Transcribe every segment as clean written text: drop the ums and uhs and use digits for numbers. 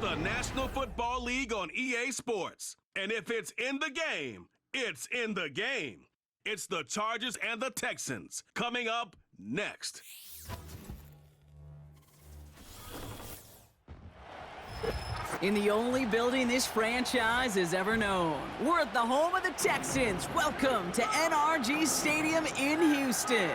the National Football League on EA Sports. And if it's in the game, it's in the game. It's the Chargers and the Texans coming up next. In the only building this franchise has ever known, we're at the home of the Texans. Welcome to NRG Stadium in Houston.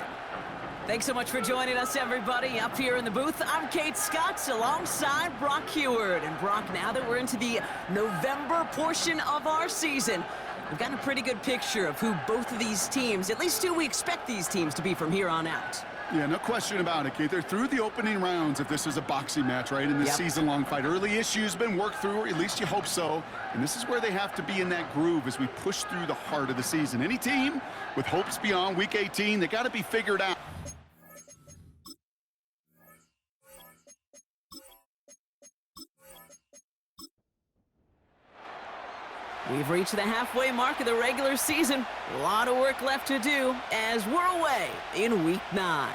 Thanks so much for joining us, everybody. Up here in the booth, I'm Kate Scott alongside Brock Heward. And Brock, now that we're into the November portion of our season, we've got a pretty good picture of who both of these teams, at least who we expect these teams to be from here on out. Yeah, no question about it, Kate. They're through the opening rounds if this is a boxing match, right? In this season-long fight. Early issues been worked through, or at least you hope so. And this is where they have to be in that groove as we push through the heart of the season. Any team with hopes beyond Week 18, they got to be figured out. We've reached the halfway mark of the regular season. A lot of work left to do as we're away in Week 9.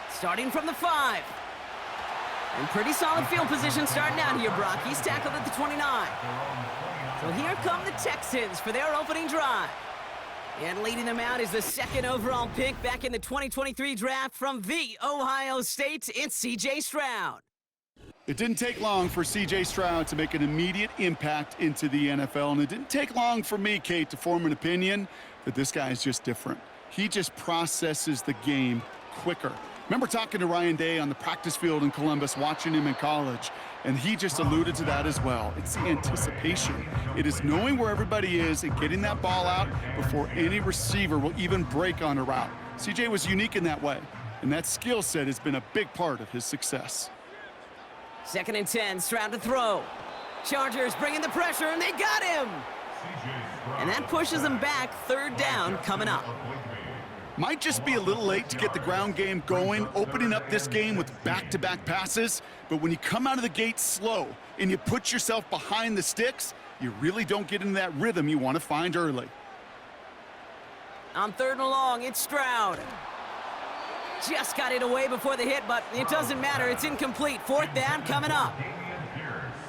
Starting from the 5. And pretty solid field position starting out here, Brock. He's tackled at the 29. So here come the Texans for their opening drive. And leading them out is the second overall pick back in the 2023 draft from the Ohio State. It's C.J. Stroud. It didn't take long for C.J. Stroud to make an immediate impact into the NFL, and it didn't take long for me, Kate, to form an opinion that this guy is just different. He just processes the game quicker. Remember talking to Ryan Day on the practice field in Columbus, watching him in college, and he just alluded to that as well. It's the anticipation. It is knowing where everybody is and getting that ball out before any receiver will even break on a route. C.J. was unique in that way, and that skill set has been a big part of his success. 2nd and 10, Stroud to throw. Chargers bringing the pressure, and they got him! And that pushes them back. 3rd down coming up. Might just be a little late to get the ground game going, opening up this game with back-to-back passes, but when you come out of the gate slow and you put yourself behind the sticks, you really don't get into that rhythm you want to find early. On 3rd and long, it's Stroud. Just got it away before the hit, but it doesn't matter. It's incomplete. 4th down coming up.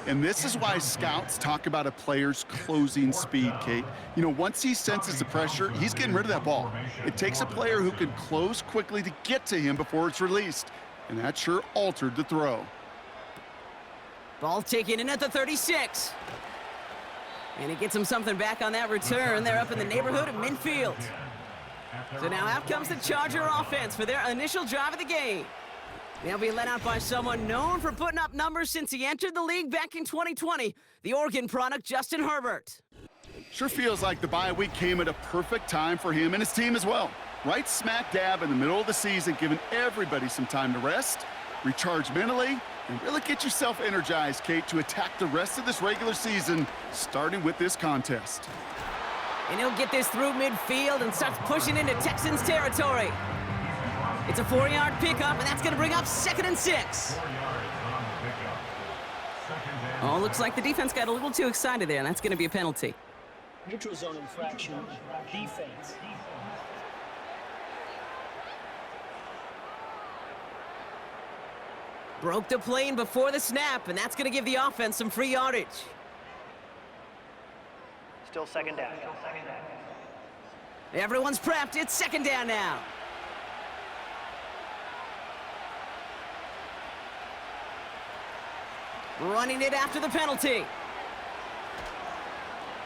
And this is why scouts talk about a player's closing speed, Kate. You know, once he senses the pressure, he's getting rid of that ball. It takes a player who can close quickly to get to him before it's released. And that sure altered the throw. Ball taken in at the 36. And he gets him something back on that return. They're up in the neighborhood of midfield. So now out comes the Charger offense for their initial drive of the game. They'll be led out by someone known for putting up numbers since he entered the league back in 2020, the Oregon product, Justin Herbert. Sure feels like the bye week came at a perfect time for him and his team as well. Right smack dab in the middle of the season, giving everybody some time to rest, recharge mentally, and really get yourself energized, Kate, to attack the rest of this regular season, starting with this contest. And he'll get this through midfield and starts pushing into Texans territory. It's a 4-yard pickup, and that's going to bring up 2nd and 6. Oh, looks like the defense got a little too excited there, and that's going to be a penalty. Neutral zone infraction, defense. Broke the plane before the snap, and that's going to give the offense some free yardage. Still 2nd down. Everyone's prepped. It's 2nd down now. Running it after the penalty.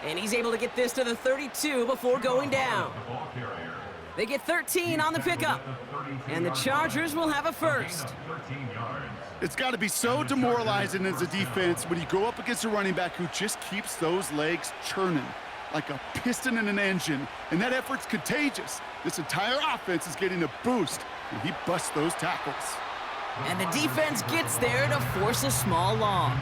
And he's able to get this to the 32 before going down. They get 13 on the pickup. And the Chargers will have a first. It's got to be so demoralizing as a defense when you go up against a running back who just keeps those legs churning like a piston in an engine. And that effort's contagious. This entire offense is getting a boost when he busts those tackles. And the defense gets there to force a small loss.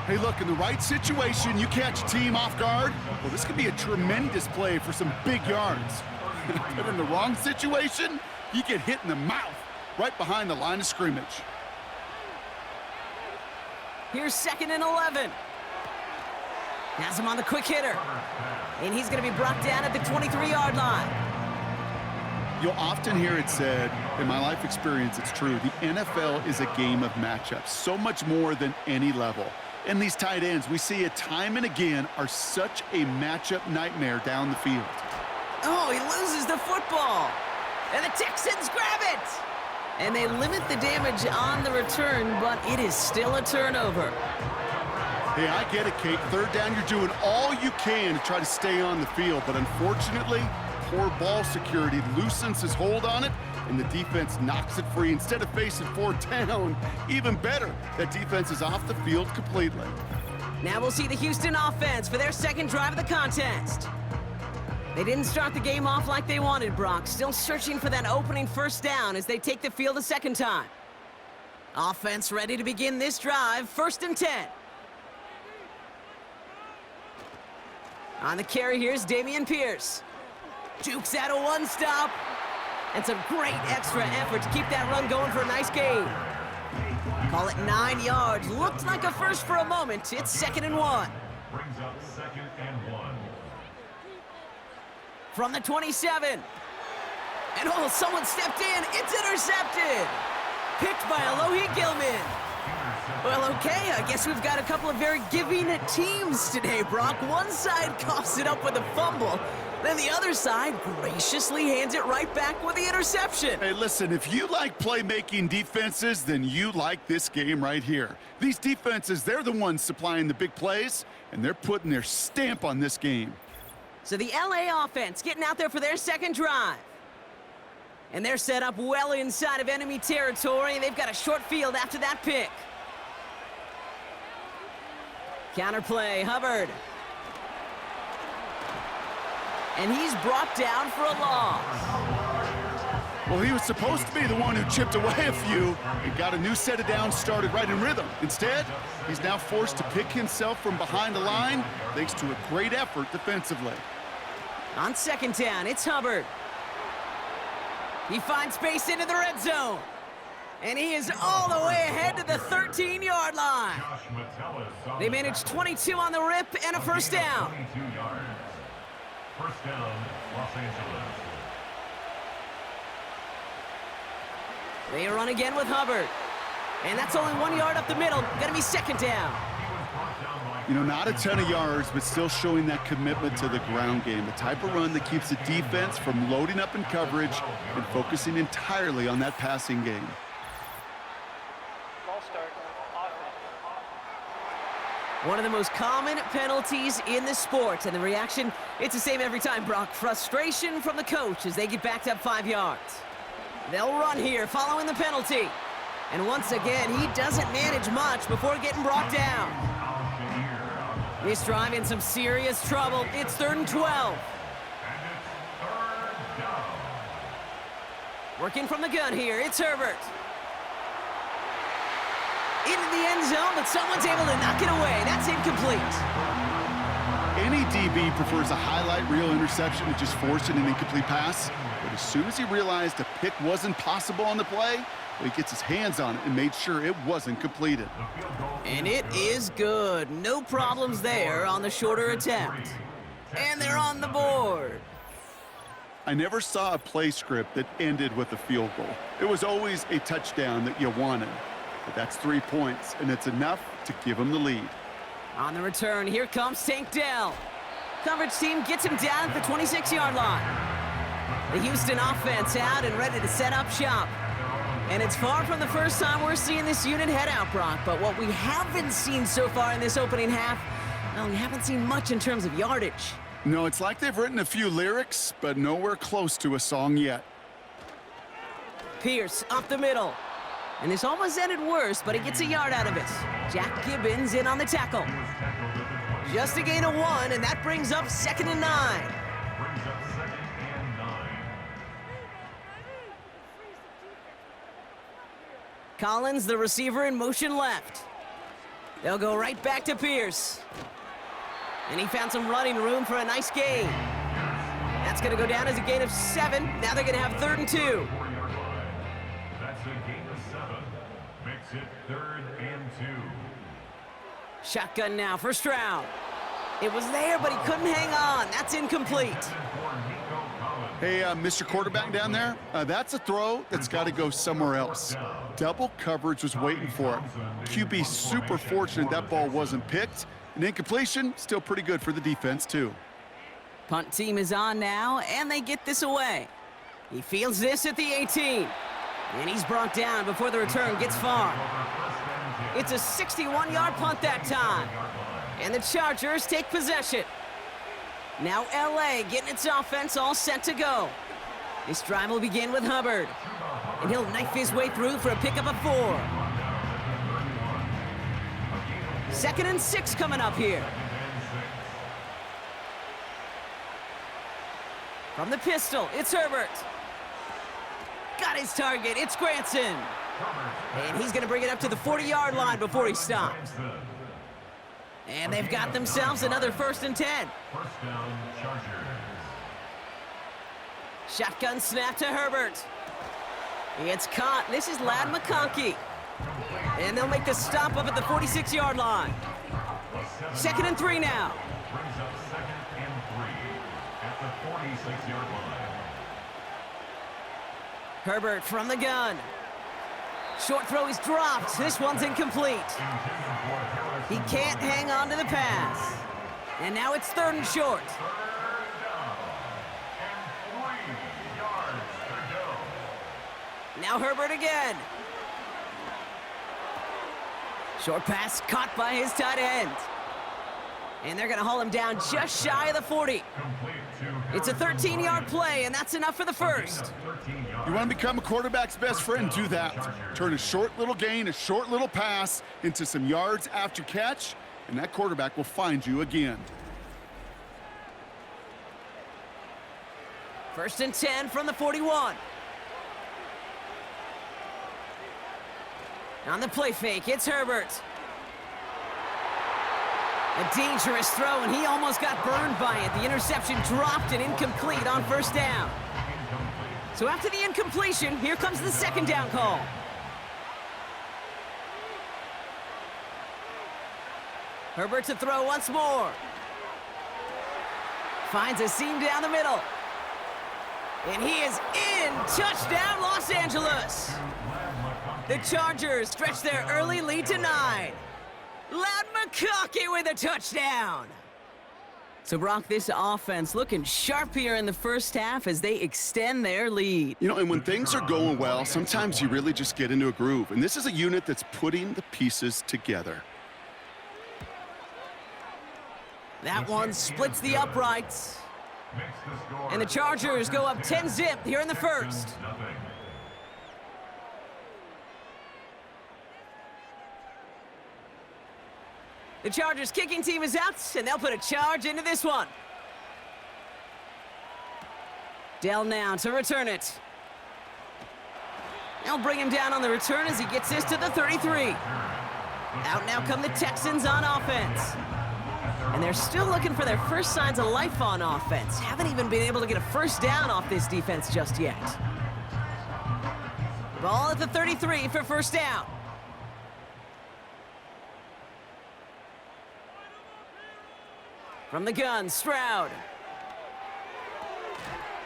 Hey, look, in the right situation, you catch a team off guard. Well, this could be a tremendous play for some big yards. But in the wrong situation, you get hit in the mouth right behind the line of scrimmage. Here's 2nd and 11. Has him on the quick hitter. And he's going to be brought down at the 23-yard line. you'll often hear it said, in my life experience, it's true, the NFL is a game of matchups, so much more than any level. And these tight ends, we see it time and again, are such a matchup nightmare down the field. Oh, he loses the football. And the Texans grab it. And they limit the damage on the return, but it is still a turnover. Hey, I get it, Kate. Third down, you're doing all you can to try to stay on the field. But unfortunately, poor ball security loosens his hold on it, and the defense knocks it free. Instead of facing fourth down, even better, that defense is off the field completely. Now we'll see the Houston offense for their second drive of the contest. They didn't start the game off like they wanted, Brock. Still searching for that opening first down as they take the field a second time. Offense ready to begin this drive, 1st and 10. On the carry, here's Dameon Pierce. Jukes out a one-stop. And some great extra effort to keep that run going for a nice gain. Call it 9 yards. Looked like a first for a moment. It's 2nd and 1. Brings up 2nd and 1. From the 27. And oh, someone stepped in. It's intercepted. Picked by Alohi Gilman. Well, okay, I guess we've got a couple of very giving teams today, Brock. One side coughs it up with a fumble, then the other side graciously hands it right back with the interception. Hey, listen, if you like playmaking defenses, then you like this game right here. These defenses, they're the ones supplying the big plays, and they're putting their stamp on this game. So the LA offense getting out there for their second drive. And they're set up well inside of enemy territory. They've got a short field after that pick. Counterplay, Hubbard. And he's brought down for a loss. Well, he was supposed to be the one who chipped away a few and got a new set of downs started right in rhythm. Instead, he's now forced to pick himself from behind the line thanks to a great effort defensively. On 2nd down, it's Hubbard. He finds space into the red zone. And he is all the way ahead to the 13-yard line. They managed 22 on the rip and a first down. 22 yards. First down, Los Angeles. They run again with Hubbard. And that's only 1 yard up the middle. Gonna be 2nd down. You know, not a ton of yards, but still showing that commitment to the ground game. The type of run that keeps the defense from loading up in coverage and focusing entirely on that passing game. Ball start. Offense. One of the most common penalties in the sport. And the reaction, it's the same every time, Brock. Frustration from the coach as they get backed up 5 yards. They'll run here following the penalty. And once again, he doesn't manage much before getting brought down. This drive in some serious trouble. It's 3rd and 12. Working from the gun here, it's Herbert. Into the end zone, but someone's able to knock it away. That's incomplete. Any DB prefers a highlight reel interception to just forcing an incomplete pass. But as soon as he realized a pick wasn't possible on the play, well, he gets his hands on it and made sure it wasn't completed. And it is good. No problems there on the shorter attempt. And they're on the board. I never saw a play script that ended with a field goal. It was always a touchdown that you wanted. But that's 3 points, and it's enough to give him the lead. On the return, here comes Tank Dell. Coverage team gets him down at the 26-yard line. The Houston offense out and ready to set up shop. And it's far from the first time we're seeing this unit head out, Brock. But what we haven't seen so far in this opening half, well, we haven't seen much in terms of yardage. No, it's like they've written a few lyrics, but nowhere close to a song yet. Pierce up the middle. And this almost ended worse, but he gets a yard out of it. Jack Gibbons in on the tackle. Just a gain of 1, and that brings up 2nd and 9. Collins, the receiver, in motion left. They'll go right back to Pierce. And he found some running room for a nice gain. That's going to go down as a gain of 7. Now they're going to have 3rd and 2. That's a gain of 7. Makes it 3rd and 2. Shotgun now for Stroud. It was there, but he couldn't hang on. That's incomplete. For Nico Collins. Hey, Mr. Quarterback down there, that's a throw that's got to go somewhere else. Double coverage was waiting for it. QB super fortunate that ball wasn't picked. An incompletion, still pretty good for the defense, too. Punt team is on now, and they get this away. He fields this at the 18. And he's brought down before the return gets far. It's a 61-yard punt that time. And the Chargers take possession. Now LA getting its offense all set to go. This drive will begin with Herbert. And he'll knife his way through for a pickup of 4. 2nd and 6 coming up here. From the pistol, it's Herbert. Got his target, it's Granson. And he's gonna bring it up to the 40-yard line before he stops. And they've got themselves another 1st and 10. First down, Chargers. Shotgun snap to Herbert. It's caught. This is Ladd McConkey. And they'll make the stop up at the 46-yard line. 2nd and 3 now. Brings up 2nd and 3 at the 46-yard line. Herbert from the gun. Short throw is dropped. This one's incomplete. He can't hang on to the pass. And now it's 3rd and short. Now Herbert again. Short pass caught by his tight end. And they're going to haul him down just shy of the 40. It's a 13-yard play, and that's enough for the first. You want to become a quarterback's best friend, do that. Turn a short little gain, a short little pass into some yards after catch, and that quarterback will find you again. 1st and 10 from the 41. On the play fake, it's Herbert. A dangerous throw, and he almost got burned by it. The interception dropped and incomplete on 1st down. So after the incompletion, here comes the 2nd down call. Herbert to throw once more. Finds a seam down the middle. And he is in. Touchdown, Los Angeles. The Chargers stretch their early lead to 9. Ladd McConkey with a touchdown. So, Brock, this offense looking sharp here in the first half as they extend their lead. You know, and when things are going well, sometimes you really just get into a groove. And this is a unit that's putting the pieces together. That one splits the uprights. And the Chargers go up 10-zip here in the first. The Chargers kicking team is out, and they'll put a charge into this one. Dell now to return it. They'll bring him down on the return as he gets this to the 33. Out now come the Texans on offense. And they're still looking for their first signs of life on offense. Haven't even been able to get a 1st down off this defense just yet. Ball at the 33 for 1st down. From the gun, Stroud.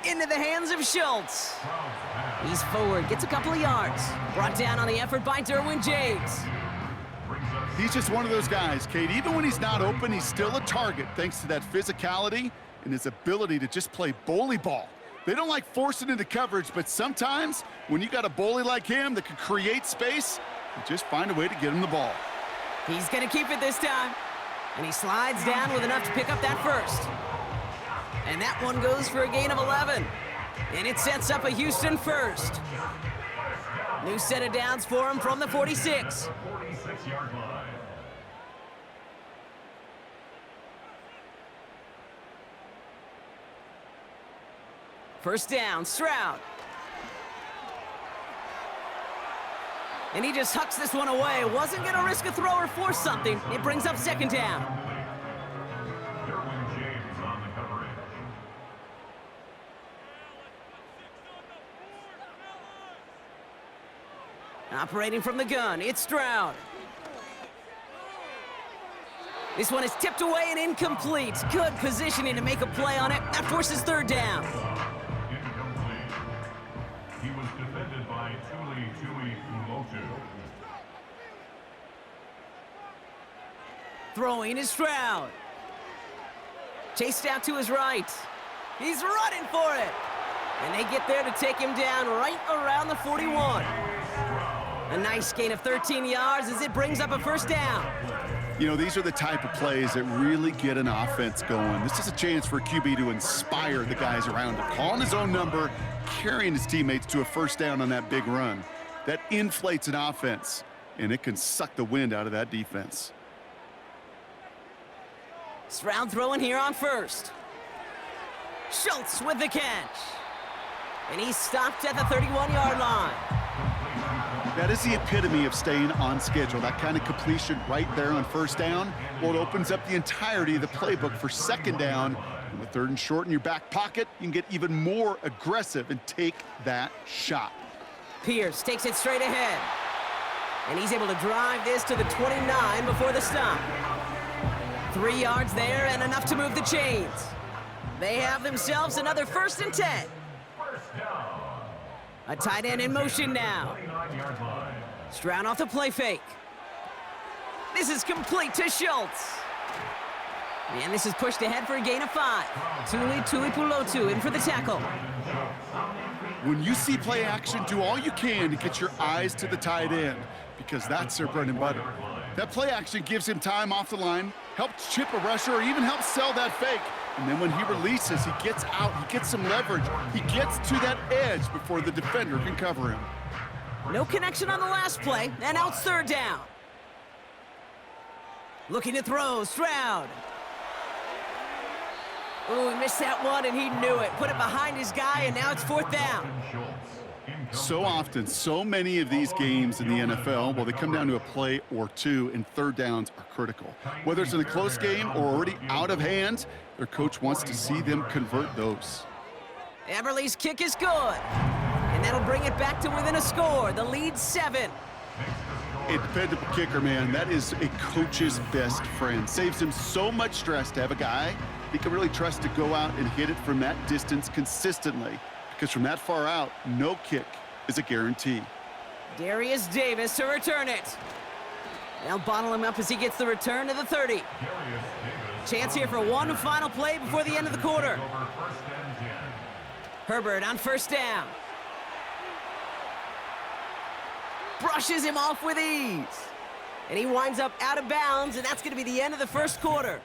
Into the hands of Schultz. He's forward, gets a couple of yards. Brought down on the effort by Derwin James. He's just one of those guys, Kate. Even when he's not open, he's still a target thanks to that physicality and his ability to just play bully ball. They don't like forcing into coverage, but sometimes when you got a bully like him that can create space, you just find a way to get him the ball. He's going to keep it this time. And he slides down with enough to pick up that first. And that one goes for a gain of 11. And it sets up a Houston first. New set of downs for him from the 46. 46-yard line. First down, Stroud. And he just hucks this one away. Wasn't going to risk a throw or force something. It brings up 2nd down. Derwin James on the coverage. Operating from the gun, it's Stroud. This one is tipped away and incomplete. Good positioning to make a play on it. That forces 3rd down. He was defended by Tuli Ulotu. Throwing is Stroud. Chased out to his right. He's running for it. And they get there to take him down right around the 41. A nice gain of 13 yards as it brings up a first down. You know, these are the type of plays that really get an offense going. This is a chance for a QB to inspire the guys around him. Calling his own number, carrying his teammates to a first down on that big run. That inflates an offense, and it can suck the wind out of that defense. Stroud throwing here on first. Schultz with the catch. And he's stopped at the 31-yard line. That is the epitome of staying on schedule. That kind of completion right there on first down. Well, it opens up the entirety of the playbook for second down. And with third and short in your back pocket, you can get even more aggressive and take that shot. Pierce takes it straight ahead. And he's able to drive this to the 29 before the stop. 3 yards there and enough to move the chains. They have themselves another 1st and 10. A tight end in motion now. Stroud off the play fake. This is complete to Schultz. And this is pushed ahead for a gain of 5. Tuli Pulotu in for the tackle. When you see play action, do all you can to get your eyes to the tight end, because that's their bread and butter. That play action gives him time off the line, helps chip a rusher, or even helps sell that fake. And then when he releases, he gets out, he gets some leverage. He gets to that edge before the defender can cover him. No connection on the last play, and now it's 3rd down. Looking to throw, Stroud. Oh, he missed that one, and he knew it. Put it behind his guy, and now it's 4th down. So often, so many of these games in the NFL, well, they come down to a play or two, and 3rd downs are critical. Whether it's in a close game or already out of hand, their coach wants to see them convert those. Everly's kick is good. And that'll bring it back to within a score. The lead's 7. A dependable kicker, man, that is a coach's best friend. Saves him so much stress to have a guy he can really trust to go out and hit it from that distance consistently. Because from that far out, no kick is a guarantee. Darius Davis to return it. They'll bottle him up as he gets the return to the 30. Chance here for one final play before the end of the quarter. Herbert on first down. Brushes him off with ease. And he winds up out of bounds, and that's going to be the end of the first quarter.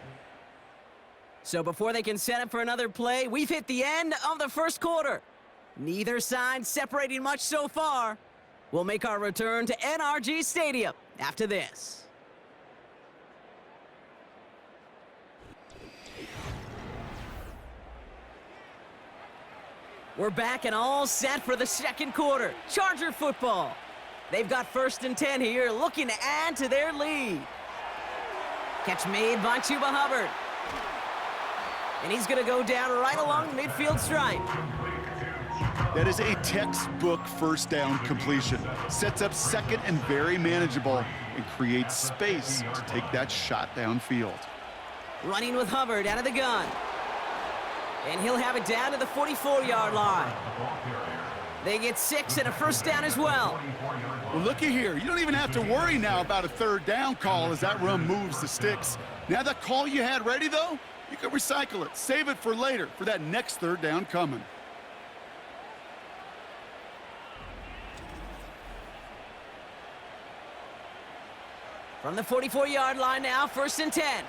So before they can set up for another play, we've hit the end of the first quarter. Neither side separating much so far. We'll make our return to NRG Stadium after this. We're back and all set for the second quarter. Charger football. They've got 1st and 10 here, looking to add to their lead. Catch made by Chuba Hubbard. And he's going to go down right along the midfield stripe. That is a textbook first down completion. Sets up second and very manageable and creates space to take that shot downfield. Running with Hubbard out of the gun. And he'll have it down to the 44-yard line. They get 6 and a first down as well. Well, looky here. You don't even have to worry now about a 3rd down call as that run moves the sticks. Now that call you had ready, though, you can recycle it. Save it for later for that next 3rd down coming. From the 44-yard line now, 1st and 10.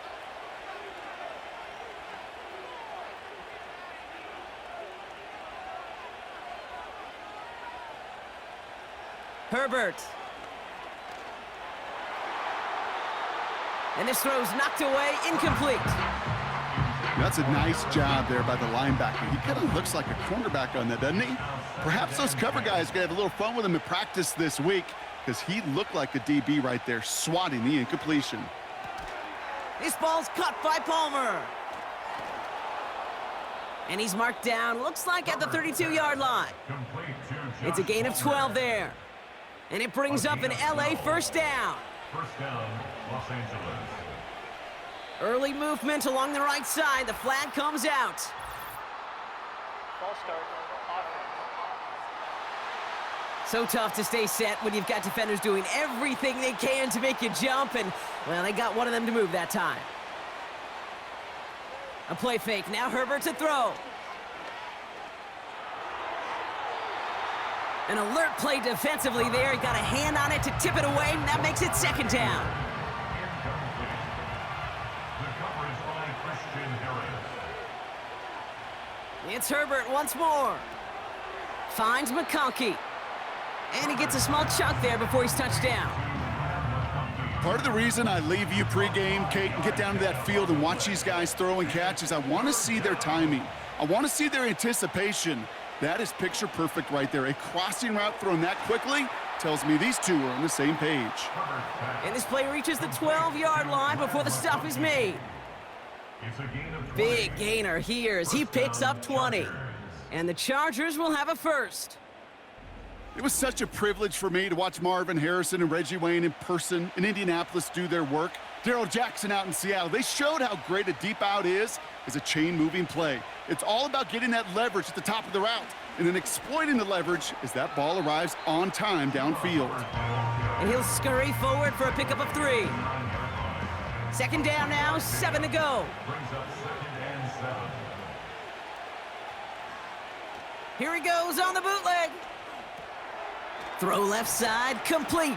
Herbert. And this throw's knocked away, incomplete. That's a nice job there by the linebacker. He kind of looks like a cornerback on that, doesn't he? Perhaps those cover guys are going to have a little fun with him in practice this week, because he looked like a DB right there, swatting the incompletion. This ball's caught by Palmer. And he's marked down, looks like at the 32-yard line. It's a gain of 12 there. And it brings up an LA first down. First down, Los Angeles. Early movement along the right side. The flag comes out. Ball start. So tough to stay set when you've got defenders doing everything they can to make you jump, and, well, they got one of them to move that time. A play fake. Now Herbert to throw. An alert play defensively there. He got a hand on it to tip it away, and that makes it second down. The coverage by Christian Harris. It's Herbert once more. Finds McConkey. And he gets a small chunk there before he's touched down. Part of the reason I leave you pregame, Kate, and get down to that field and watch these guys throw and catch is I want to see their timing. I want to see their anticipation. That is picture perfect right there. A crossing route thrown that quickly tells me these two are on the same page. And this play reaches the 12-yard line before the stop is made. It's a gain of 20. Big gainer here as he picks up 20. And the Chargers will have a first. It was such a privilege for me to watch Marvin Harrison and Reggie Wayne in person in Indianapolis do their work. Darrell Jackson out in Seattle. They showed how great a deep out is as a chain-moving play. It's all about getting that leverage at the top of the route and then exploiting the leverage as that ball arrives on time downfield. And he'll scurry forward for a pickup of 3. Second down now, 7 to go. Brings up 2nd and 7. Here he goes on the bootleg. Throw left side, complete.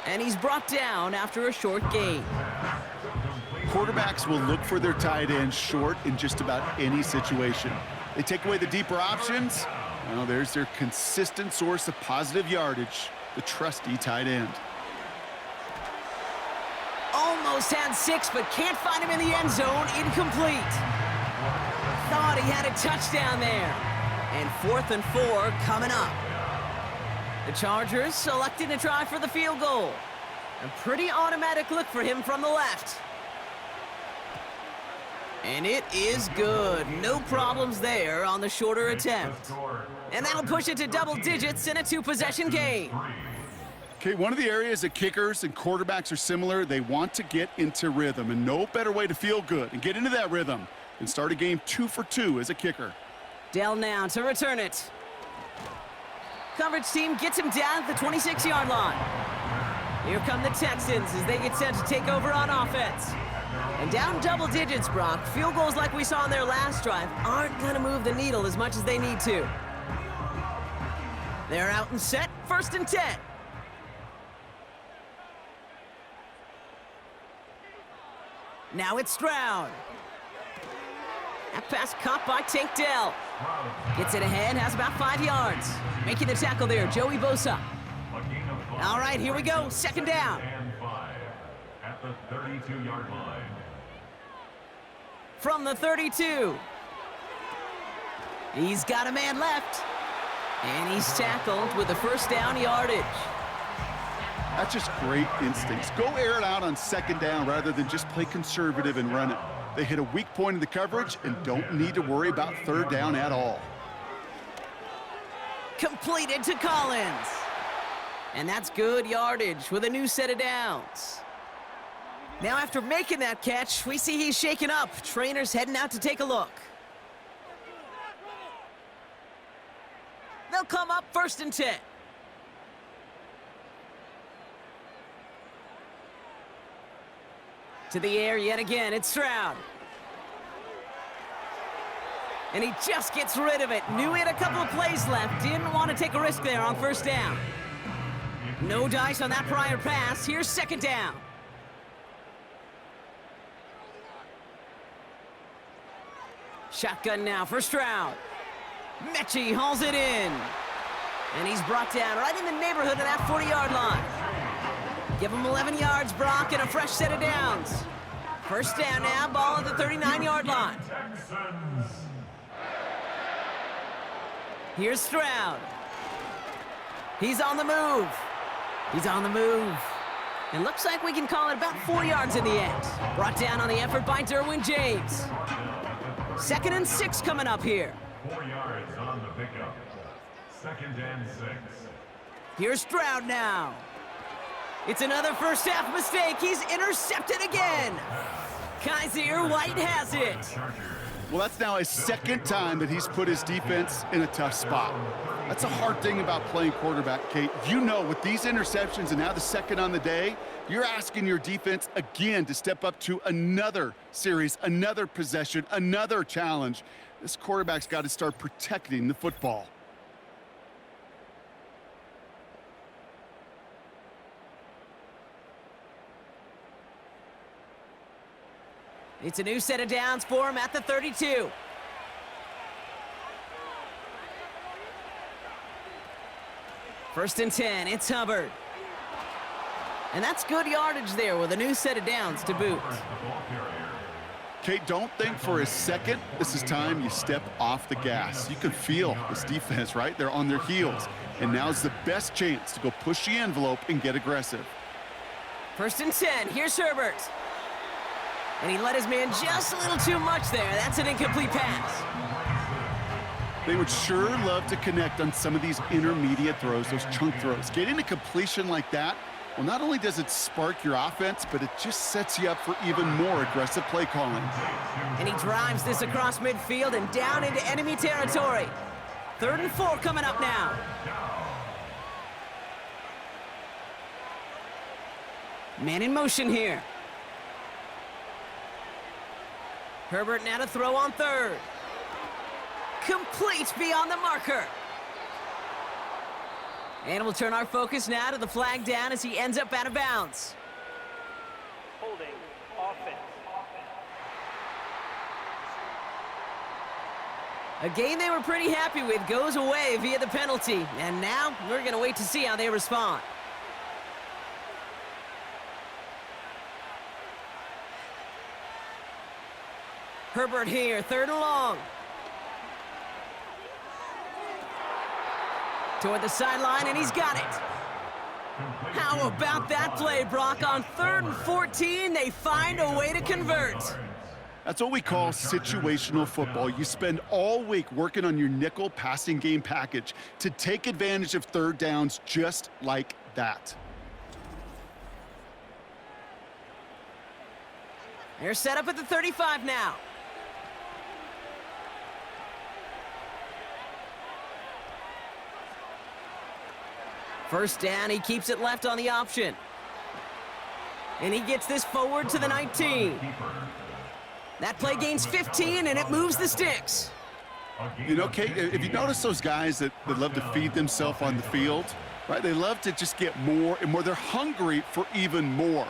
And he's brought down after a short gain. Quarterbacks will look for their tight end short in just about any situation. They take away the deeper options. Well, there's their consistent source of positive yardage, the trusty tight end. Almost had 6, but can't find him in the end zone. Incomplete. Thought he had a touchdown there. And 4th and 4 coming up. The Chargers selecting to try for the field goal. A pretty automatic look for him from the left. And it is good. No problems there on the shorter attempt. And that'll push it to double digits in a 2-possession game. Okay, one of the areas that kickers and quarterbacks are similar, they want to get into rhythm, and no better way to feel good and get into that rhythm than start a game 2 for 2 as a kicker. Dell now to return it. Coverage team gets him down at the 26-yard line. Here come the Texans as they get set to take over on offense. And down double digits, Brock. Field goals like we saw in their last drive aren't going to move the needle as much as they need to. They're out and set, 1st and 10. Now it's Stroud. That pass caught by Tank Dell. Gets it ahead, has about 5 yards. Making the tackle there, Joey Bosa. All right, here we go, 2nd down. And 5 at the 32-yard line. From the 32. He's got a man left. And he's tackled with a 1st down yardage. That's just great instincts. Go air it out on 2nd down rather than just play conservative and run it. They hit a weak point in the coverage and don't need to worry about 3rd down at all. Completed to Collins. And that's good yardage with a new set of downs. Now after making that catch, we see he's shaken up. Trainer's heading out to take a look. They'll come up 1st and 10. To the air yet again, it's Stroud. And he just gets rid of it. Knew he had a couple of plays left. Didn't want to take a risk there on 1st down. No dice on that prior pass. Here's 2nd down. Shotgun now for Stroud. Mechie hauls it in. And he's brought down right in the neighborhood of that 40-yard line. Give him 11 yards, Brock, and a fresh set of downs. 1st down now, ball at the 39-yard line. Texans. Here's Stroud. He's on the move. He's on the move. And looks like we can call it about 4 yards in the end. Brought down on the effort by Derwin James. 2nd and 6 coming up here. 4 yards on the pickup. 2nd and 6. Here's Stroud now. It's another 1st half mistake. He's intercepted again. Kaiser White has it. Well, that's now his second time that he's put his defense in a tough spot. That's a hard thing about playing quarterback, Kate. You know, with these interceptions and now the second on the day, you're asking your defense again to step up to another series, another possession, another challenge. This quarterback's got to start protecting the football. It's a new set of downs for him at the 32. First and 10, it's Herbert. And that's good yardage there with a new set of downs to boot. Kate, don't think for a second this is time you step off the gas. You can feel this defense, right? They're on their heels. And now's the best chance to go push the envelope and get aggressive. First and 10, here's Herbert. And he let his man just a little too much there. That's an incomplete pass. They would sure love to connect on some of these intermediate throws, those chunk throws. Getting a completion like that, well, not only does it spark your offense, but it just sets you up for even more aggressive play calling. And he drives this across midfield and down into enemy territory. 3rd and 4 coming up now. Man in motion here. Herbert now to throw on 3rd. Complete beyond the marker. And we'll turn our focus now to the flag down as he ends up out of bounds. Holding offense. A game they were pretty happy with goes away via the penalty. And now we're going to wait to see how they respond. Herbert here, 3rd and long. Toward the sideline, and he's got it. How about that play, Brock? On 3rd and 14, they find a way to convert. That's what we call situational football. You spend all week working on your nickel passing game package to take advantage of 3rd downs just like that. They're set up at the 35 now. First down, he keeps it left on the option. And he gets this forward to the 19. That play gains 15, and it moves the sticks. You know, Kate, if you notice those guys that love to feed themselves on the field, right? They love to just get more and more. They're hungry for even more.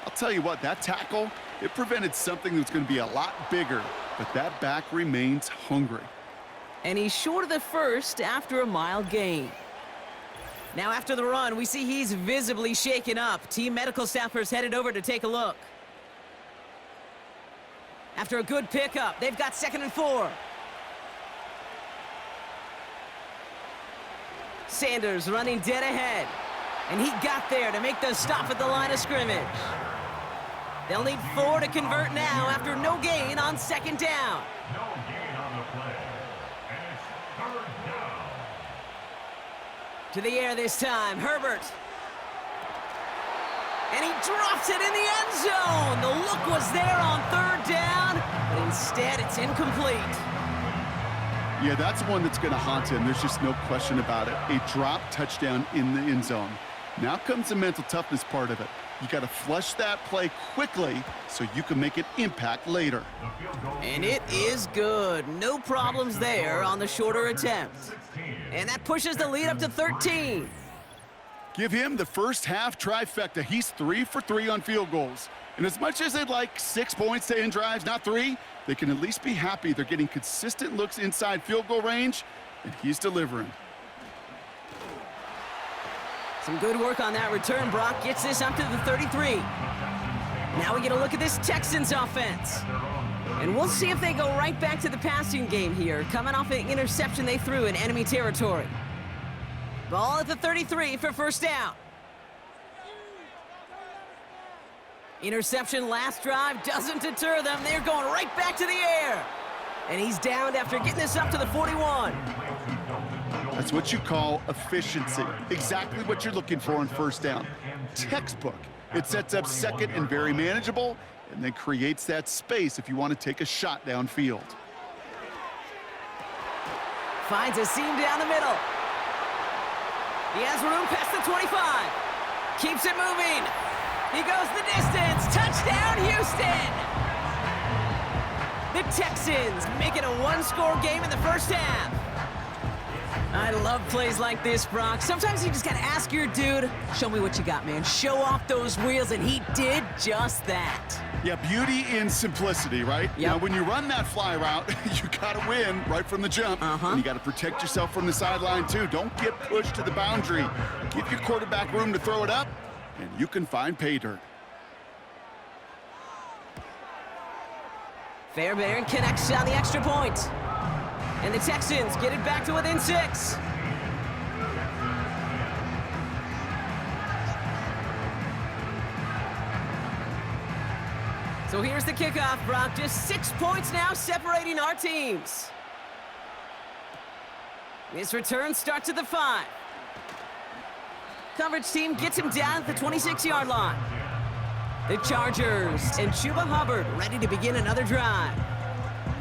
I'll tell you what, that tackle, it prevented something that's going to be a lot bigger, but that back remains hungry. And he's short of the first after a mild gain. Now after the run, we see he's visibly shaken up. Team medical staffers headed over to take a look. After a good pickup, they've got 2nd and 4. Sanders running dead ahead. And he got there to make the stop at the line of scrimmage. They'll need 4 to convert now after no gain on 2nd down. No gain on the play. And it's 3rd down. To the air this time, Herbert. And he drops it in the end zone. The look was there on 3rd down, but instead it's incomplete. Yeah, that's one that's going to haunt him. There's just no question about it. A drop touchdown in the end zone. Now comes the mental toughness part of it. You got to flush that play quickly so you can make an impact later. And it is good. No problems there on the shorter attempt. And that pushes the lead up to 13. Give him the first half trifecta. He's 3 for 3 on field goals. And as much as they'd like 6 points to end drives, not 3, they can at least be happy they're getting consistent looks inside field goal range, and he's delivering. Some good work on that return. Brock gets this up to the 33. Now we get a look at this Texans offense. And we'll see if they go right back to the passing game here, coming off an interception they threw in enemy territory. Ball at the 33 for first down. Interception last drive doesn't deter them. They're going right back to the air. And he's downed after getting this up to the 41. That's what you call efficiency. Exactly what you're looking for on first down. Textbook. It sets up 2nd and very manageable, and then creates that space if you want to take a shot downfield. Finds a seam down the middle. He has room past the 25. Keeps it moving. He goes the distance. Touchdown, Houston! The Texans make it a one-score game in the first half. I love plays like this, Brock. Sometimes you just gotta ask your dude, show me what you got, man. Show off those wheels, and he did just that. Yeah, beauty in simplicity, right? Yep. Now, when you run that fly route, you gotta win right from the jump. And you gotta protect yourself from the sideline, too. Don't get pushed to the boundary. Give your quarterback room to throw it up, and you can find pay dirt. Fairbairn connects on the extra point. And the Texans get it back to within 6. So here's the kickoff, Brock. Just 6 points now separating our teams. This return starts at the 5. Coverage team gets him down at the 26-yard line. The Chargers and Chuba Hubbard ready to begin another drive.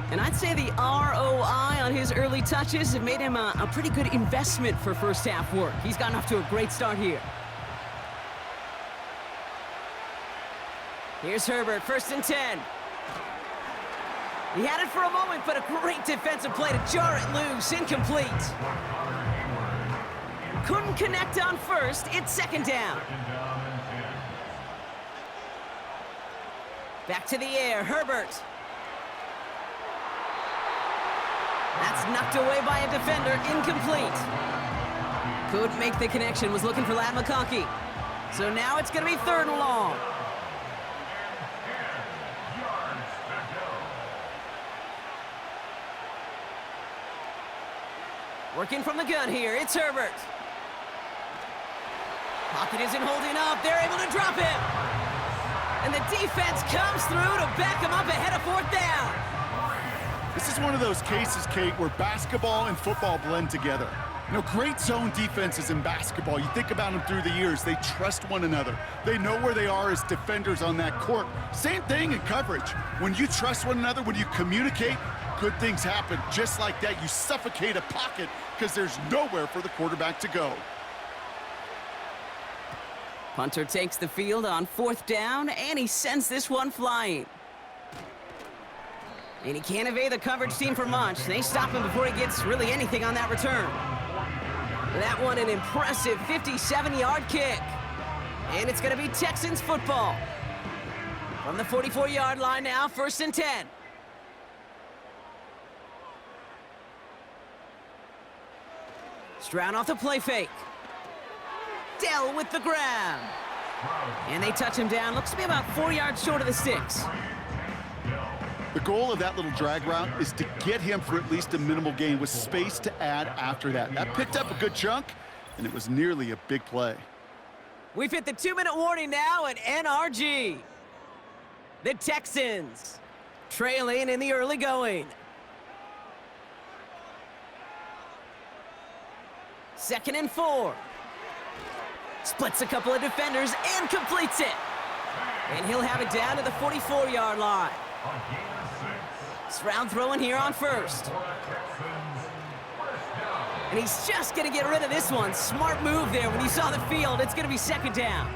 And I'd say the ROI on his early touches have made him a pretty good investment for first half work. He's gotten off to a great start here. Here's Herbert, 1st and 10. He had it for a moment, but a great defensive play to jar it loose, incomplete. Couldn't connect on first, it's 2nd down. Back to the air, Herbert. That's knocked away by a defender, incomplete. Couldn't make the connection, was looking for Ladd McConkey. So now it's going to be 3rd and long. Working from the gun here, it's Herbert. Pocket isn't holding up, they're able to drop him. And the defense comes through to back him up ahead of 4th down. This is one of those cases, Kate, where basketball and football blend together. You know, great zone defenses in basketball, you think about them through the years, they trust one another. They know where they are as defenders on that court. Same thing in coverage. When you trust one another, when you communicate, good things happen. Just like that, you suffocate a pocket because there's nowhere for the quarterback to go. Punter takes the field on 4th down, and he sends this one flying. And he can't evade the coverage team for much. They stop him before he gets really anything on that return. That one an impressive 57-yard kick. And it's going to be Texans football. From the 44-yard line now, 1st and 10. Stroud off the play fake. Dell with the grab. And they touch him down. Looks to be about 4 yards short of the sticks. The goal of that little drag route is to get him for at least a minimal gain with space to add after that. That picked up a good chunk, and it was nearly a big play. We've hit the 2-minute warning now at NRG. The Texans trailing in the early going. 2nd and 4. Splits a couple of defenders and completes it. And he'll have it down to the 44-yard line. Stroud throwing here on 1st. And he's just going to get rid of this one. Smart move there when he saw the field. It's going to be 2nd down.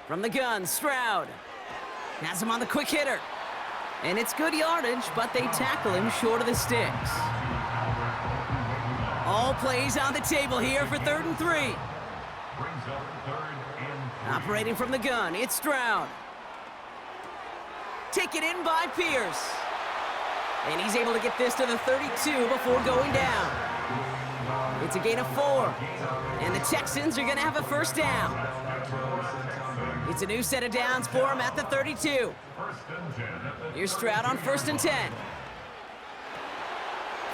From the gun, Stroud has him on the quick hitter. And it's good yardage, but they tackle him short of the sticks. All plays on the table here for 3rd and 3. Operating from the gun, it's Stroud. Taken in by Pierce. And he's able to get this to the 32 before going down. It's a gain of 4. And the Texans are going to have a 1st down. It's a new set of downs for him at the 32. Here's Stroud on 1st and 10.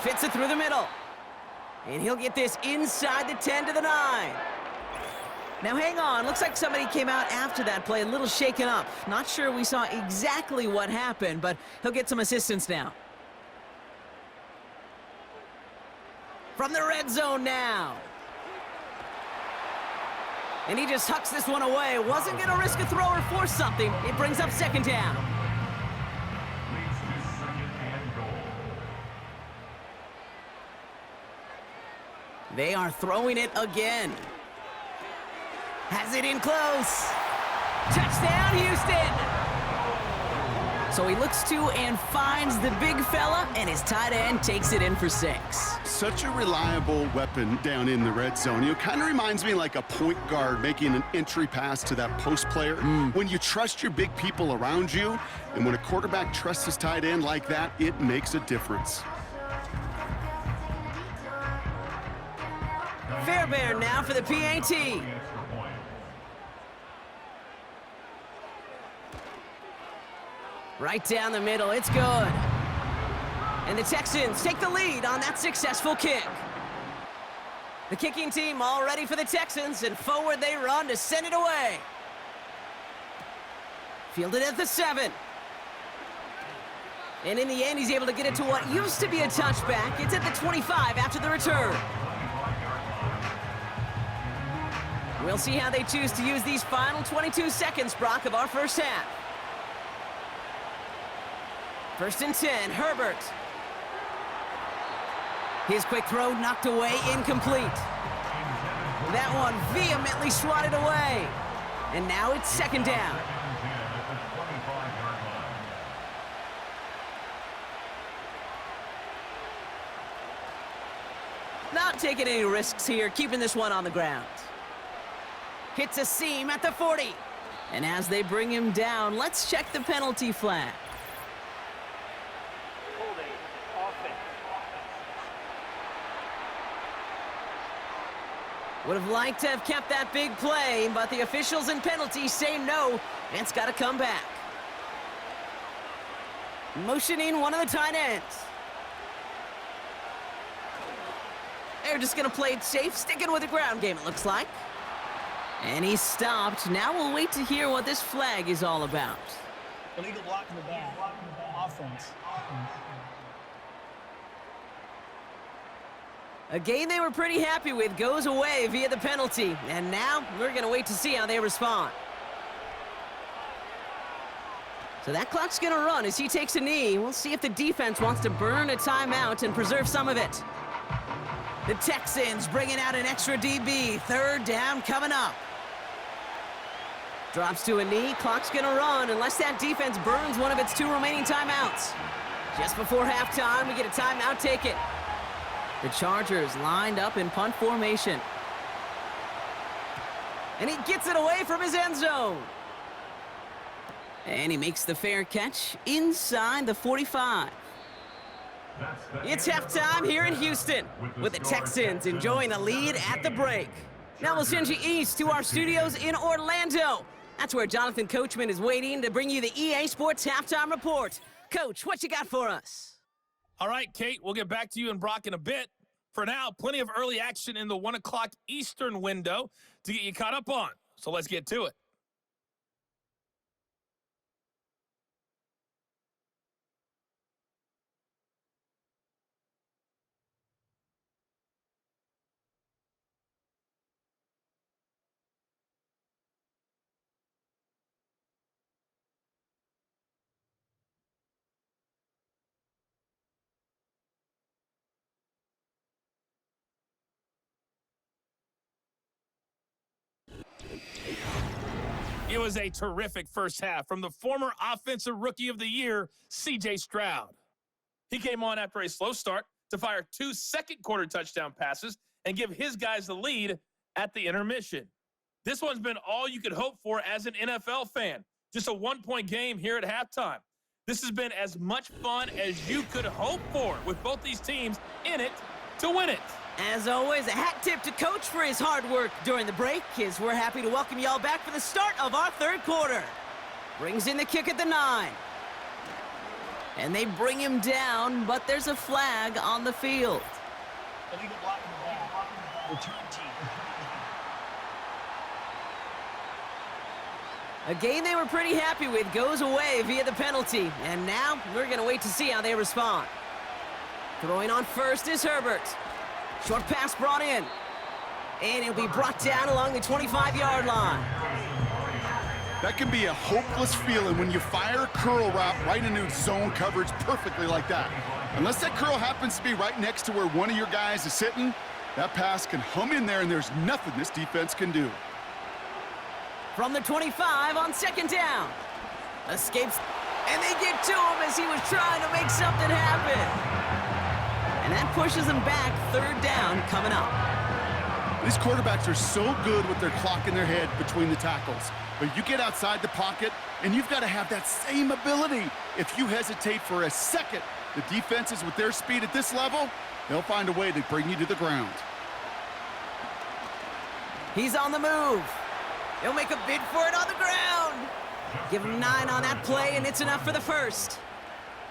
Fits it through the middle. And he'll get this inside the 10 to the 9. Now hang on, looks like somebody came out after that play a little shaken up. Not sure we saw exactly what happened, but he'll get some assistance now. From the red zone now, And he just hucks this one away. Wasn't going to risk a throw or force something. It brings up second down. Leads to second and goal. They are throwing it again. Has it in close. Touchdown, Houston! So he looks to and finds the big fella, and his tight end takes it in for 6. Such a reliable weapon down in the red zone. You know, kind of reminds me like a point guard making an entry pass to that post player. When you trust your big people around you, and when a quarterback trusts his tight end like that, it makes a difference. Fairbairn now for the PAT. Extra point. Right down the middle, it's good. And the Texans take the lead on that successful kick. The kicking team all ready for the Texans, and forward they run to send it away. Fielded at the 7. And in the end, he's able to get it to what used to be a touchback. It's at the 25 after the return. We'll see how they choose to use these final 22 seconds, Brock, of our first half. 1st and 10, Herbert. His quick throw knocked away, incomplete. That one vehemently swatted away. And now it's second down. Not taking any risks here, keeping this one on the ground. Hits a seam at the 40. And as they bring him down, let's check the penalty flag. Holding offense. Would have liked to have kept that big play, but the officials and penalties say no, and it's got to come back. Motioning one of the tight ends. They're just going to play it safe, sticking with the ground game, it looks like. And he's stopped. Now we'll wait to hear what this flag is all about. Illegal block in the back. Offense. A game they were pretty happy with goes away via the penalty. And now we're going to wait to see how they respond. So that clock's going to run as he takes a knee. We'll see if the defense wants to burn a timeout and preserve some of it. The Texans bringing out an extra DB. 3rd down coming up. Drops to a knee. Clock's going to run unless that defense burns one of its 2 remaining timeouts. Just before halftime, we get a timeout taken. The Chargers lined up in punt formation. And he gets it away from his end zone. And he makes the fair catch inside the 45. It's halftime here in Houston, with the Texans enjoying a lead at the break. Now we'll send you east to our studios in Orlando. That's where Jonathan Coachman is waiting to bring you the EA Sports Halftime Report. Coach, what you got for us? All right, Kate, we'll get back to you and Brock in a bit. For now, plenty of early action in the 1 o'clock Eastern window to get you caught up on. So let's get to it. It was a terrific first half from the former Offensive Rookie of the Year, C.J. Stroud. He came on after a slow start to fire 2 second-quarter touchdown passes and give his guys the lead at the intermission. This one's been all you could hope for as an NFL fan. Just a 1-point game here at halftime. This has been as much fun as you could hope for with both these teams in it to win it. As always, a hat tip to Coach for his hard work during the break, as we're happy to welcome y'all back for the start of our 3rd quarter. Brings in the kick at the 9. And they bring him down, but there's a flag on the field. Illegal block in the back. Return team. A game they were pretty happy with goes away via the penalty. And now we're going to wait to see how they respond. Throwing on first is Herbert. Short pass brought in. And he'll be brought down along the 25-yard line. That can be a hopeless feeling when you fire a curl route right into zone coverage perfectly like that. Unless that curl happens to be right next to where one of your guys is sitting, that pass can hum in there and there's nothing this defense can do. From the 25 on second down. Escapes, and they get to him as he was trying to make something happen. And that pushes him back, third down coming up. These quarterbacks are so good with their clock in their head between the tackles. But you get outside the pocket, and you've got to have that same ability. If you hesitate for a second, the defenses with their speed at this level, they'll find a way to bring you to the ground. He's on the move. He'll make a bid for it on the ground. Give him 9 on that play, and it's enough for the first.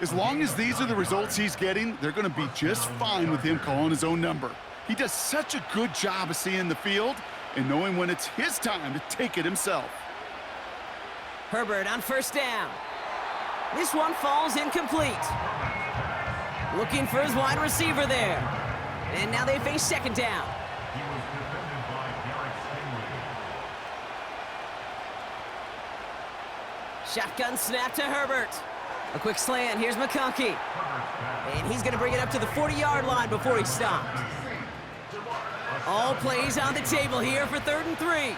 As long as these are the results he's getting, they're going to be just fine with him calling his own number. He does such a good job of seeing the field and knowing when it's his time to take it himself. Herbert on first down. This one falls incomplete. Looking for his wide receiver there. And now they face second down. He was defended by Derek Stingley. Shotgun snap to Herbert. A quick slant. Here's McConkey. And he's going to bring it up to the 40-yard line before he stopped. All plays on the table here for 3rd and 3.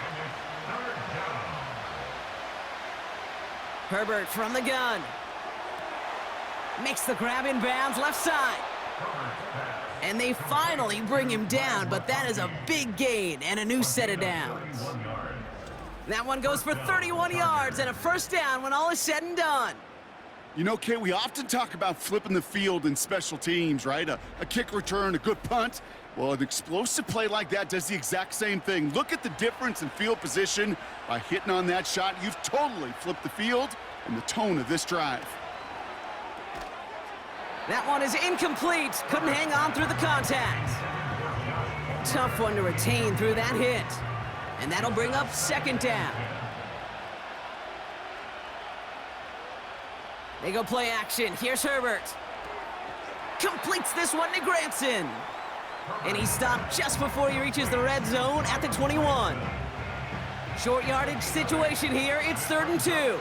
Herbert from the gun. Makes the grab in bounds left side. And they finally bring him down, but that is a big gain and a new set of downs. That one goes for 31 yards and a first down when all is said and done. You know, Kate, we often talk about flipping the field in special teams, right? A kick return, a good punt. Well, an explosive play like that does the exact same thing. Look at the difference in field position. By hitting on that shot, you've totally flipped the field and the tone of this drive. That one is incomplete. Couldn't hang on through the contact. Tough one to retain through that hit. And that'll bring up second down. They go play action. Here's Herbert. Completes this one to Granson. And he stopped just before he reaches the red zone at the 21. Short yardage situation here. It's 3rd and 2.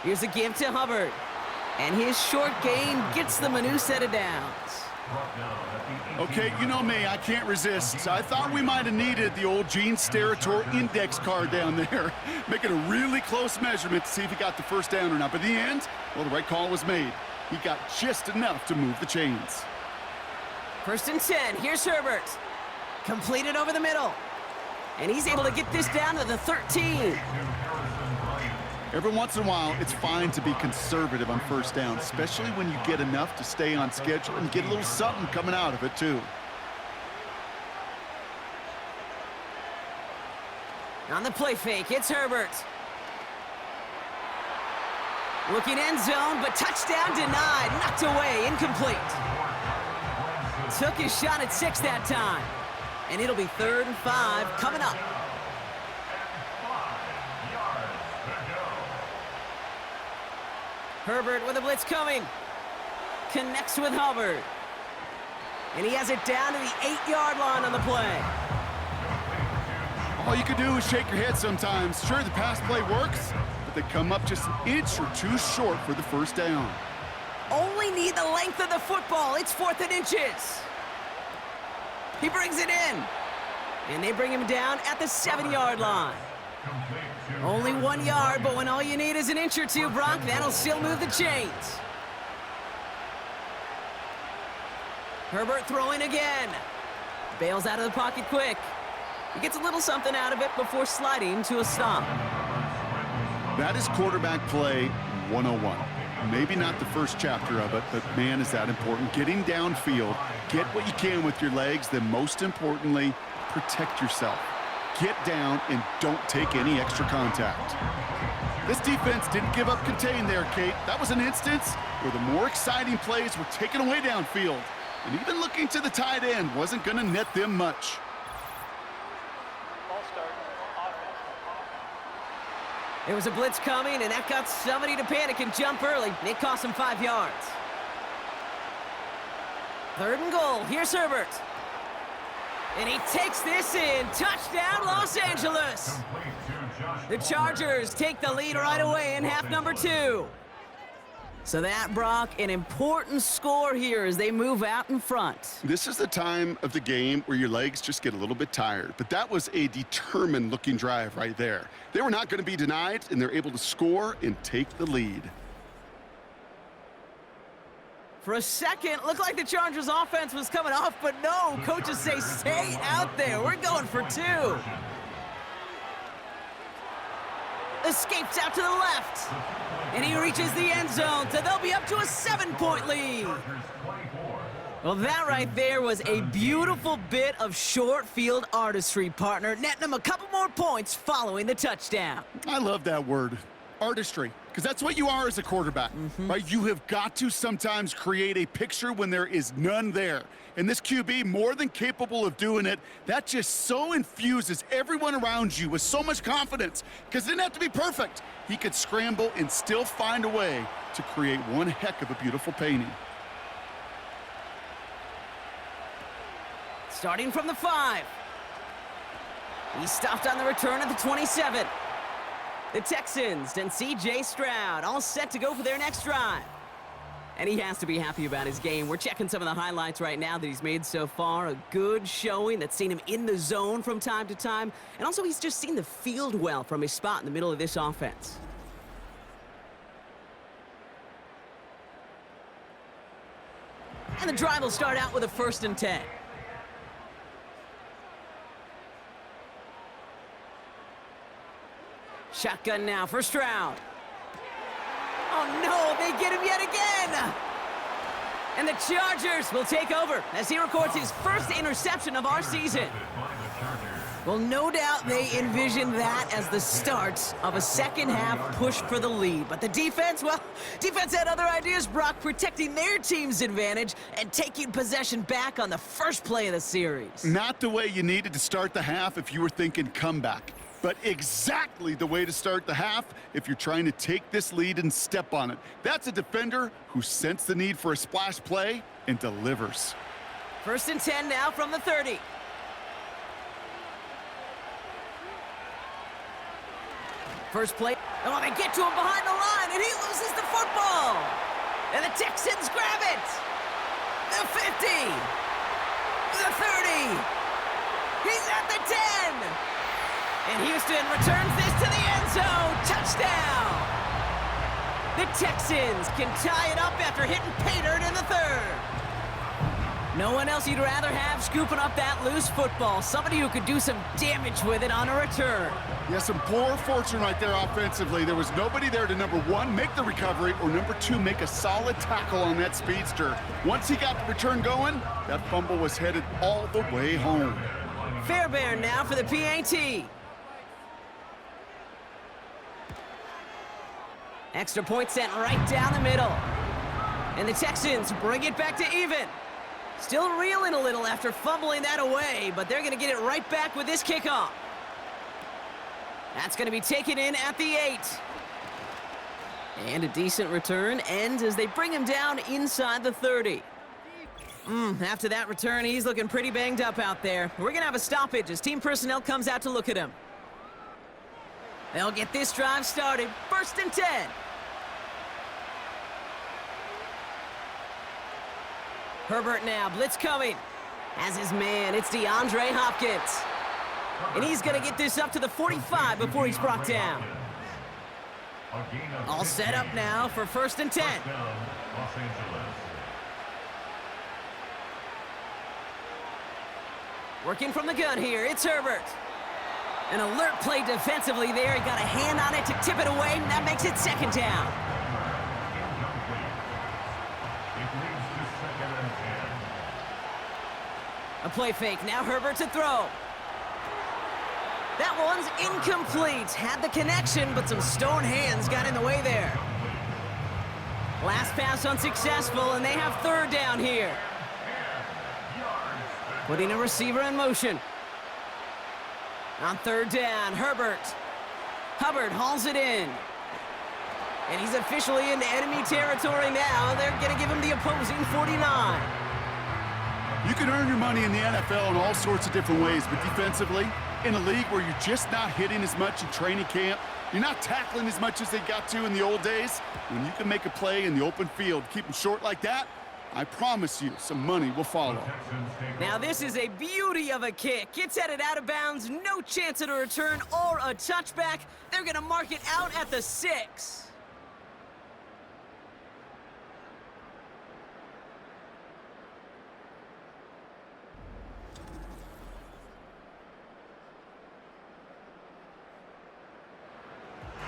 Here's a give to Hubbard. And his short gain gets them a new set of downs. Okay, you know me, I can't resist. I thought we might have needed the old Gene Steratore index card down there, making a really close measurement to see if he got the first down or not. But in the end, well, the right call was made. He got just enough to move the chains. 1st and 10. Here's Herbert. Completed over the middle. And he's able to get this down to the 13. Every once in a while, it's fine to be conservative on first down, especially when you get enough to stay on schedule and get a little something coming out of it, too. On the play fake, it's Herbert. Looking end zone, but touchdown denied. Knocked away, incomplete. Took his shot at 6 that time. And it'll be 3rd and 5 coming up. Herbert with a blitz coming. Connects with Hubbard. And he has it down to the 8-yard line on the play. All you can do is shake your head sometimes. Sure, the pass play works, but they come up just an inch or two short for the first down. Only need the length of the football. It's 4th and inches. He brings it in. And they bring him down at the 7-yard line. Only 1 yard, but when all you need is an inch or two, Brock, that'll still move the chains. Herbert throwing again. Bails out of the pocket quick. He gets a little something out of it before sliding to a stop. That is quarterback play 101. Maybe not the first chapter of it, but man, is that important. Getting downfield, get what you can with your legs, then most importantly, protect yourself. Get down and don't take any extra contact. This defense didn't give up contain there, Kate. That was an instance where the more exciting plays were taken away downfield. And even looking to the tight end wasn't going to net them much. Ball start. Offense. There was a blitz coming, and that got somebody to panic and jump early. It cost him 5 yards. 3rd and goal. Here's Herbert. And he takes this in. Touchdown, Los Angeles. The Chargers take the lead right away in half number 2. So that, Brock, an important score here as they move out in front. This is the time of the game where your legs just get a little bit tired. But that was a determined-looking drive right there. They were not going to be denied, and they're able to score and take the lead. For a second, looked like the Chargers offense was coming off, but no, coaches say stay out there. We're going for 2. Escapes out to the left. And he reaches the end zone, so they'll be up to a 7-point lead. Well, that right there was a beautiful bit of short field artistry, partner, netting them a couple more points following the touchdown. I love that word, artistry, because that's what you are as a quarterback, right? You have got to sometimes create a picture when there is none there. And this QB, more than capable of doing it, that just so infuses everyone around you with so much confidence, because it didn't have to be perfect. He could scramble and still find a way to create one heck of a beautiful painting. Starting from the 5. He's stopped on the return at the 27. The Texans and C.J. Stroud all set to go for their next drive. And he has to be happy about his game. We're checking some of the highlights right now that he's made so far. A good showing that's seen him in the zone from time to time. And also he's just seen the field well from his spot in the middle of this offense. And the drive will start out with a 1st and 10. Shotgun now for Stroud. Oh no, they get him yet again! And the Chargers will take over as he records his first interception of our season. Well, no doubt they envision that as the start of a second half push for the lead. But the defense, well, defense had other ideas, Brock, protecting their team's advantage and taking possession back on the first play of the series. Not the way you needed to start the half if you were thinking comeback, but exactly the way to start the half if you're trying to take this lead and step on it. That's a defender who sensed the need for a splash play and delivers. 1st and 10 now from the 30. First play. Oh, they get to him behind the line, and he loses the football. And the Texans grab it. The 50. The 30. He's at the 10. And Houston returns this to the end zone. Touchdown. The Texans can tie it up after hitting pay dirt in the 3rd. No one else you'd rather have scooping up that loose football. Somebody who could do some damage with it on a return. Yeah, some poor fortune right there offensively. There was nobody there to, number 1, make the recovery, or number 2, make a solid tackle on that speedster. Once he got the return going, that fumble was headed all the way home. Fairbairn now for the PAT. Extra point sent right down the middle. And the Texans bring it back to even. Still reeling a little after fumbling that away, but they're going to get it right back with this kickoff. That's going to be taken in at the 8. And a decent return ends as they bring him down inside the 30. After that return, he's looking pretty banged up out there. We're going to have a stoppage as team personnel comes out to look at him. They'll get this drive started. 1st and 10. Herbert now, blitz coming. As his man, it's DeAndre Hopkins. And he's going to get this up to the 45 before he's brought down. All set up now for 1st and 10. Working from the gun here, it's Herbert. An alert play defensively there. He got a hand on it to tip it away, and that makes it 2nd down. A play fake, now Herbert to throw. That one's incomplete. Had the connection, but some stone hands got in the way there. Last pass unsuccessful, and they have 3rd down here. Putting a receiver in motion. On 3rd down, Herbert. Hubbard hauls it in. And he's officially into enemy territory now. They're going to give him the opposing 49. You can earn your money in the NFL in all sorts of different ways, but defensively, in a league where you're just not hitting as much in training camp, you're not tackling as much as they got to in the old days, when you can make a play in the open field, keep them short like that, I promise you some money will follow. Now this is a beauty of a kick. It's headed out of bounds, no chance at a return or a touchback. They're going to mark it out at the 6.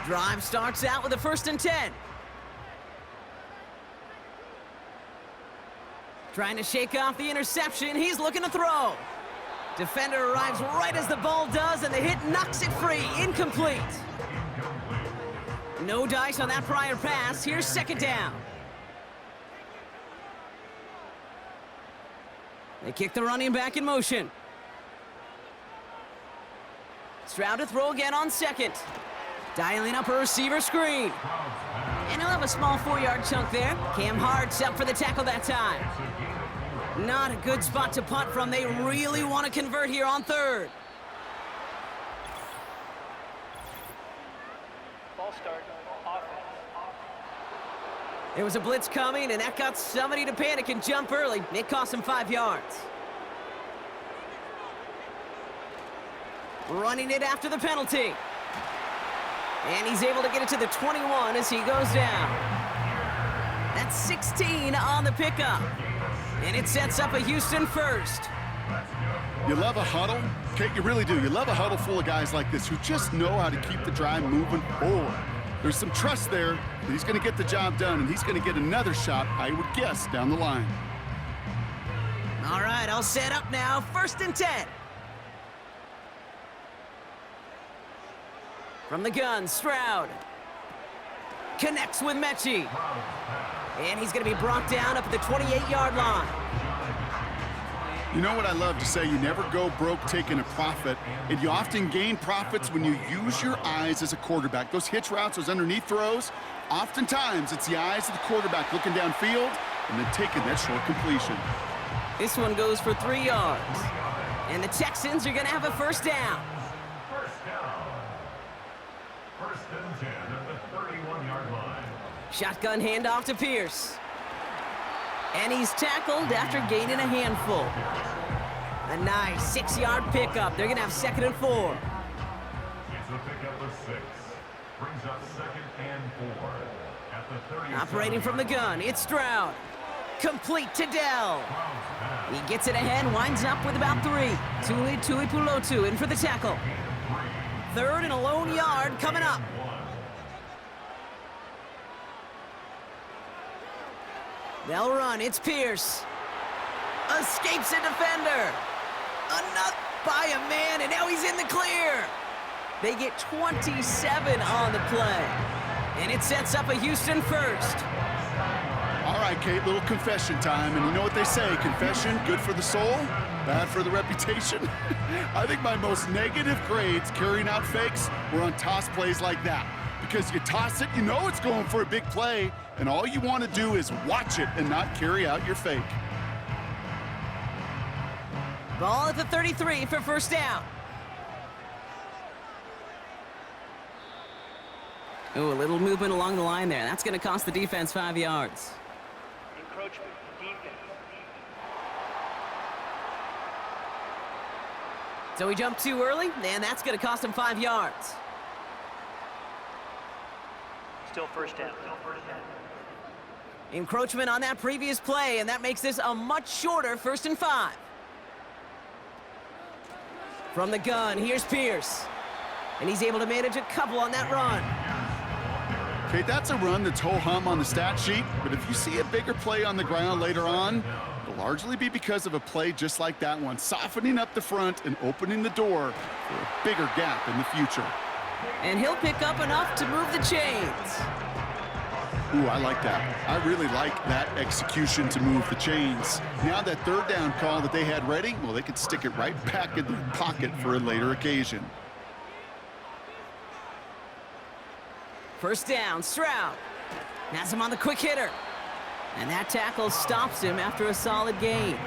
Drive starts out with a 1st and 10. Trying to shake off the interception. He's looking to throw. Defender arrives right as the ball does, and the hit knocks it free. Incomplete. No dice on that prior pass. Here's 2nd down. They kick the running back in motion. Stroud to throw again on 2nd. Dialing up a receiver screen. And he'll have a small 4-yard chunk there. Cam Hart's up for the tackle that time. Not a good spot to punt from. They really want to convert here on 3rd. Ball start. Offense. There was a blitz coming, and that got somebody to panic and jump early. It cost him 5 yards. Running it after the penalty. And he's able to get it to the 21 as he goes down. That's 16 on the pickup. And it sets up a Houston 1st. You love a huddle? Okay, you really do. You love a huddle full of guys like this who just know how to keep the drive moving forward. There's some trust there that he's going to get the job done, and he's going to get another shot, I would guess, down the line. All right, I'll set up now. 1st and 10. From the gun, Stroud. Connects with Mechie. And he's going to be brought down up at the 28-yard line. You know what I love to say? You never go broke taking a profit, and you often gain profits when you use your eyes as a quarterback. Those hitch routes, those underneath throws, oftentimes it's the eyes of the quarterback looking downfield and then taking that short completion. This one goes for 3 yards. And the Texans are going to have a 1st down. First down. 1st and 10 at the 31-yard line. Shotgun handoff to Pierce. And he's tackled after gaining a handful. A nice 6-yard pickup. They're going to have 2nd and 4. It's a pickup of 6. Brings up 2nd and 4 at the 30. Operating from the gun, it's Stroud. Complete to Dell. He gets it ahead, winds up with about 3. Tuli Pulotu in for the tackle. 3rd and a lone yard coming up. They'll run, it's Pierce. Escapes a defender. Enough by a man, and now he's in the clear. They get 27 on the play. And it sets up a Houston 1st. All right, Kate, little confession time. And you know what they say, confession, good for the soul, bad for the reputation. I think my most negative grades carrying out fakes were on toss plays like that. Because you toss it, you know it's going for a big play, and all you want to do is watch it and not carry out your fake. Ball at the 33 for 1st down. Oh, a little movement along the line there. That's going to cost the defense 5 yards. Encroachment. Defense. So he jumped too early, and that's going to cost him 5 yards. Still 1st down. Encroachment on that previous play, and that makes this a much shorter 1st and 5. From the gun, here's Pierce. And he's able to manage a couple on that run. Okay, that's a run that's ho-hum on the stat sheet, but if you see a bigger play on the ground later on, it'll largely be because of a play just like that one, softening up the front and opening the door for a bigger gap in the future. And he'll pick up enough to move the chains. Ooh, I like that. I really like that execution to move the chains. Now that 3rd down call that they had ready, well, they could stick it right back in their pocket for a later occasion. 1st down, Stroud. Has him on the quick hitter. And that tackle stops him after a solid gain.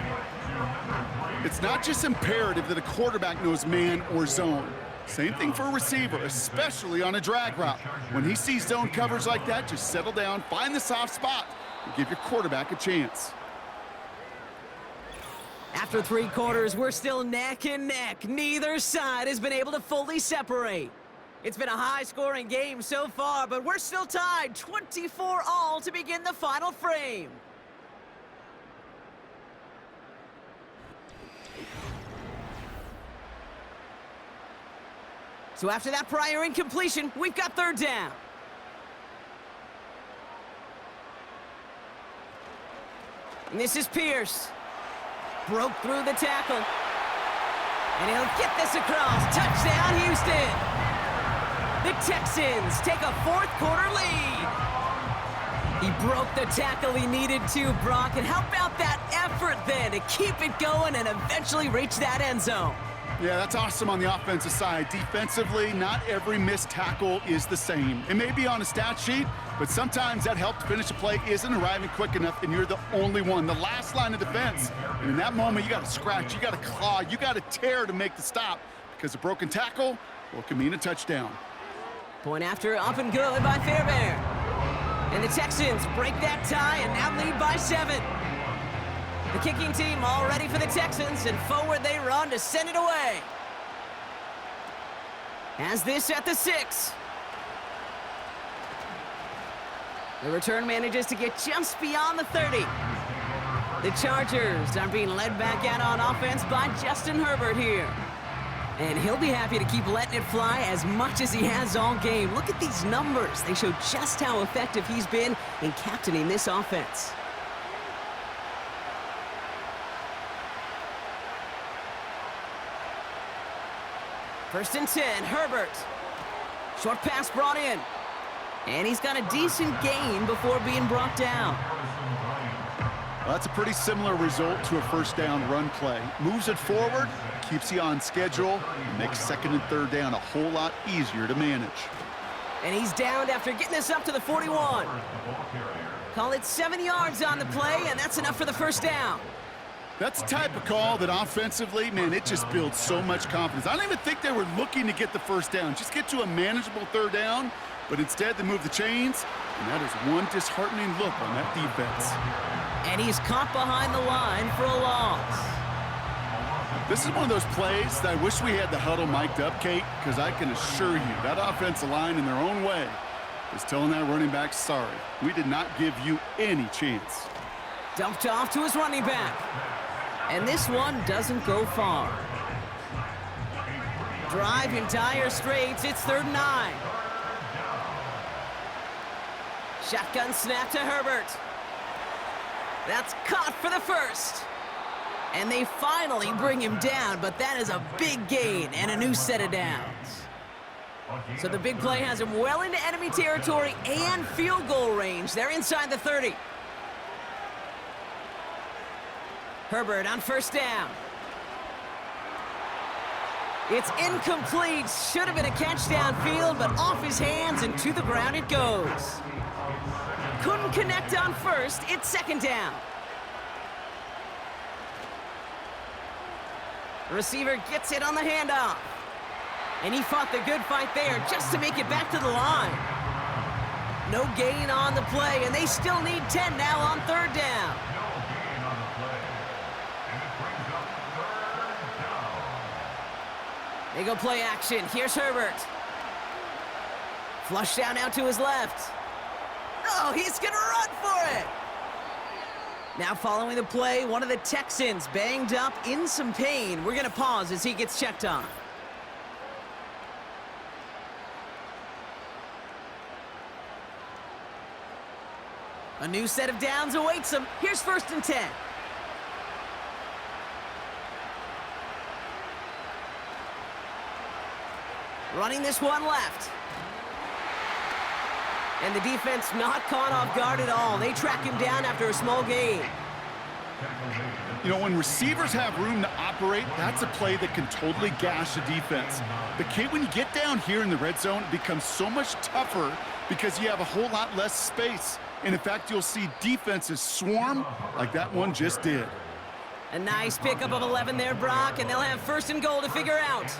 It's not just imperative that a quarterback knows man or zone. Same thing for a receiver, especially on a drag route. When he sees zone coverage like that, just settle down, find the soft spot, and give your quarterback a chance. After 3 quarters, we're still neck and neck. Neither side has been able to fully separate. It's been a high-scoring game so far, but we're still tied 24-all to begin the final frame. So after that prior incompletion, we've got 3rd down. And this is Pierce. Broke through the tackle. And he'll get this across. Touchdown, Houston. The Texans take a 4th quarter lead. He broke the tackle he needed to, Brock. And how about that effort then to keep it going and eventually reach that end zone? Yeah, that's awesome on the offensive side. Defensively, not every missed tackle is the same. It may be on a stat sheet, but sometimes that help to finish a play isn't arriving quick enough, and you're the only one, the last line of defense. And in that moment, you got to scratch, you got to claw, you got to tear to make the stop, because a broken tackle, well, it can mean a touchdown. Point after, up and good by Fairbairn. And the Texans break that tie and now lead by 7. The kicking team all ready for the Texans, and forward they run to send it away. As this at the 6. The return manages to get just beyond the 30. The Chargers are being led back out on offense by Justin Herbert here. And he'll be happy to keep letting it fly as much as he has all game. Look at these numbers. They show just how effective he's been in captaining this offense. First and 10, Herbert. Short pass brought in. And he's got a decent gain before being brought down. Well, that's a pretty similar result to a 1st down run play. Moves it forward, keeps you on schedule, and makes 2nd and 3rd down a whole lot easier to manage. And he's downed after getting this up to the 41. Call it 7 yards on the play, and that's enough for the 1st down. That's the type of call that offensively, man, it just builds so much confidence. I don't even think they were looking to get the 1st down. Just get to a manageable 3rd down, but instead they move the chains, and that is one disheartening look on that defense. And he's caught behind the line for a loss. This is one of those plays that I wish we had the huddle mic'd up, Kate, because I can assure you that offensive line in their own way is telling that running back, sorry, we did not give you any chance. Dumped off to his running back. And this one doesn't go far. Drive in dire straits. It's 3rd and 9. Shotgun snap to Herbert. That's caught for the 1st. And they finally bring him down, but that is a big gain and a new set of downs. So the big play has him well into enemy territory and field goal range. They're inside the 30. Herbert on 1st down. It's incomplete. Should have been a catch downfield, but off his hands and to the ground it goes. Couldn't connect on 1st. It's 2nd down. The receiver gets it on the handoff. And he fought the good fight there just to make it back to the line. No gain on the play, and they still need 10 now on 3rd down. They go play action. Here's Herbert. Flush down out to his left. Oh, he's going to run for it. Now following the play, one of the Texans banged up in some pain. We're going to pause as he gets checked on. A new set of downs awaits him. Here's 1st and 10. Running this one left. And the defense not caught off guard at all. They track him down after a small gain. You know, when receivers have room to operate, that's a play that can totally gash a defense. But Kate, when you get down here in the red zone, it becomes so much tougher because you have a whole lot less space. And in fact, you'll see defenses swarm like that one just did. A nice pickup of 11 there, Brock, and they'll have first and goal to figure out.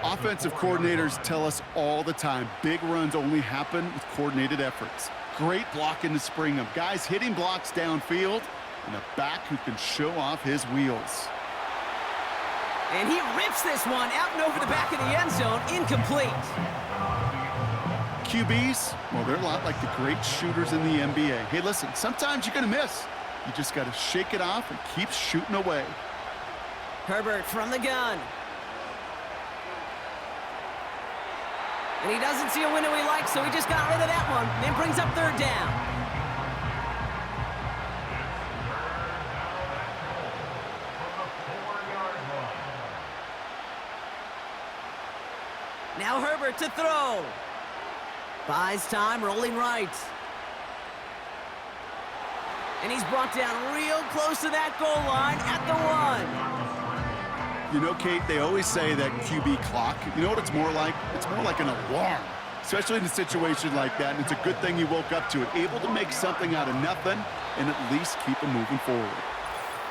Offensive coordinators tell us all the time, big runs only happen with coordinated efforts. Great blocking to spring them. Guys hitting blocks downfield, and a back who can show off his wheels. And he rips this one out and over the back of the end zone, incomplete. QBs, well, they're a lot like the great shooters in the NBA. Hey, listen, sometimes you're going to miss. You just got to shake it off and keep shooting away. Herbert from the gun. And he doesn't see a window he likes, so he just got rid of that one. Then brings up third down. Now Herbert to throw. Buys time, rolling right. And he's brought down real close to that goal line at the 1. You know, Kate, they always say that QB clock, you know what it's more like? It's more like an alarm, especially in a situation like that. And it's a good thing you woke up to it, able to make something out of nothing and at least keep them moving forward.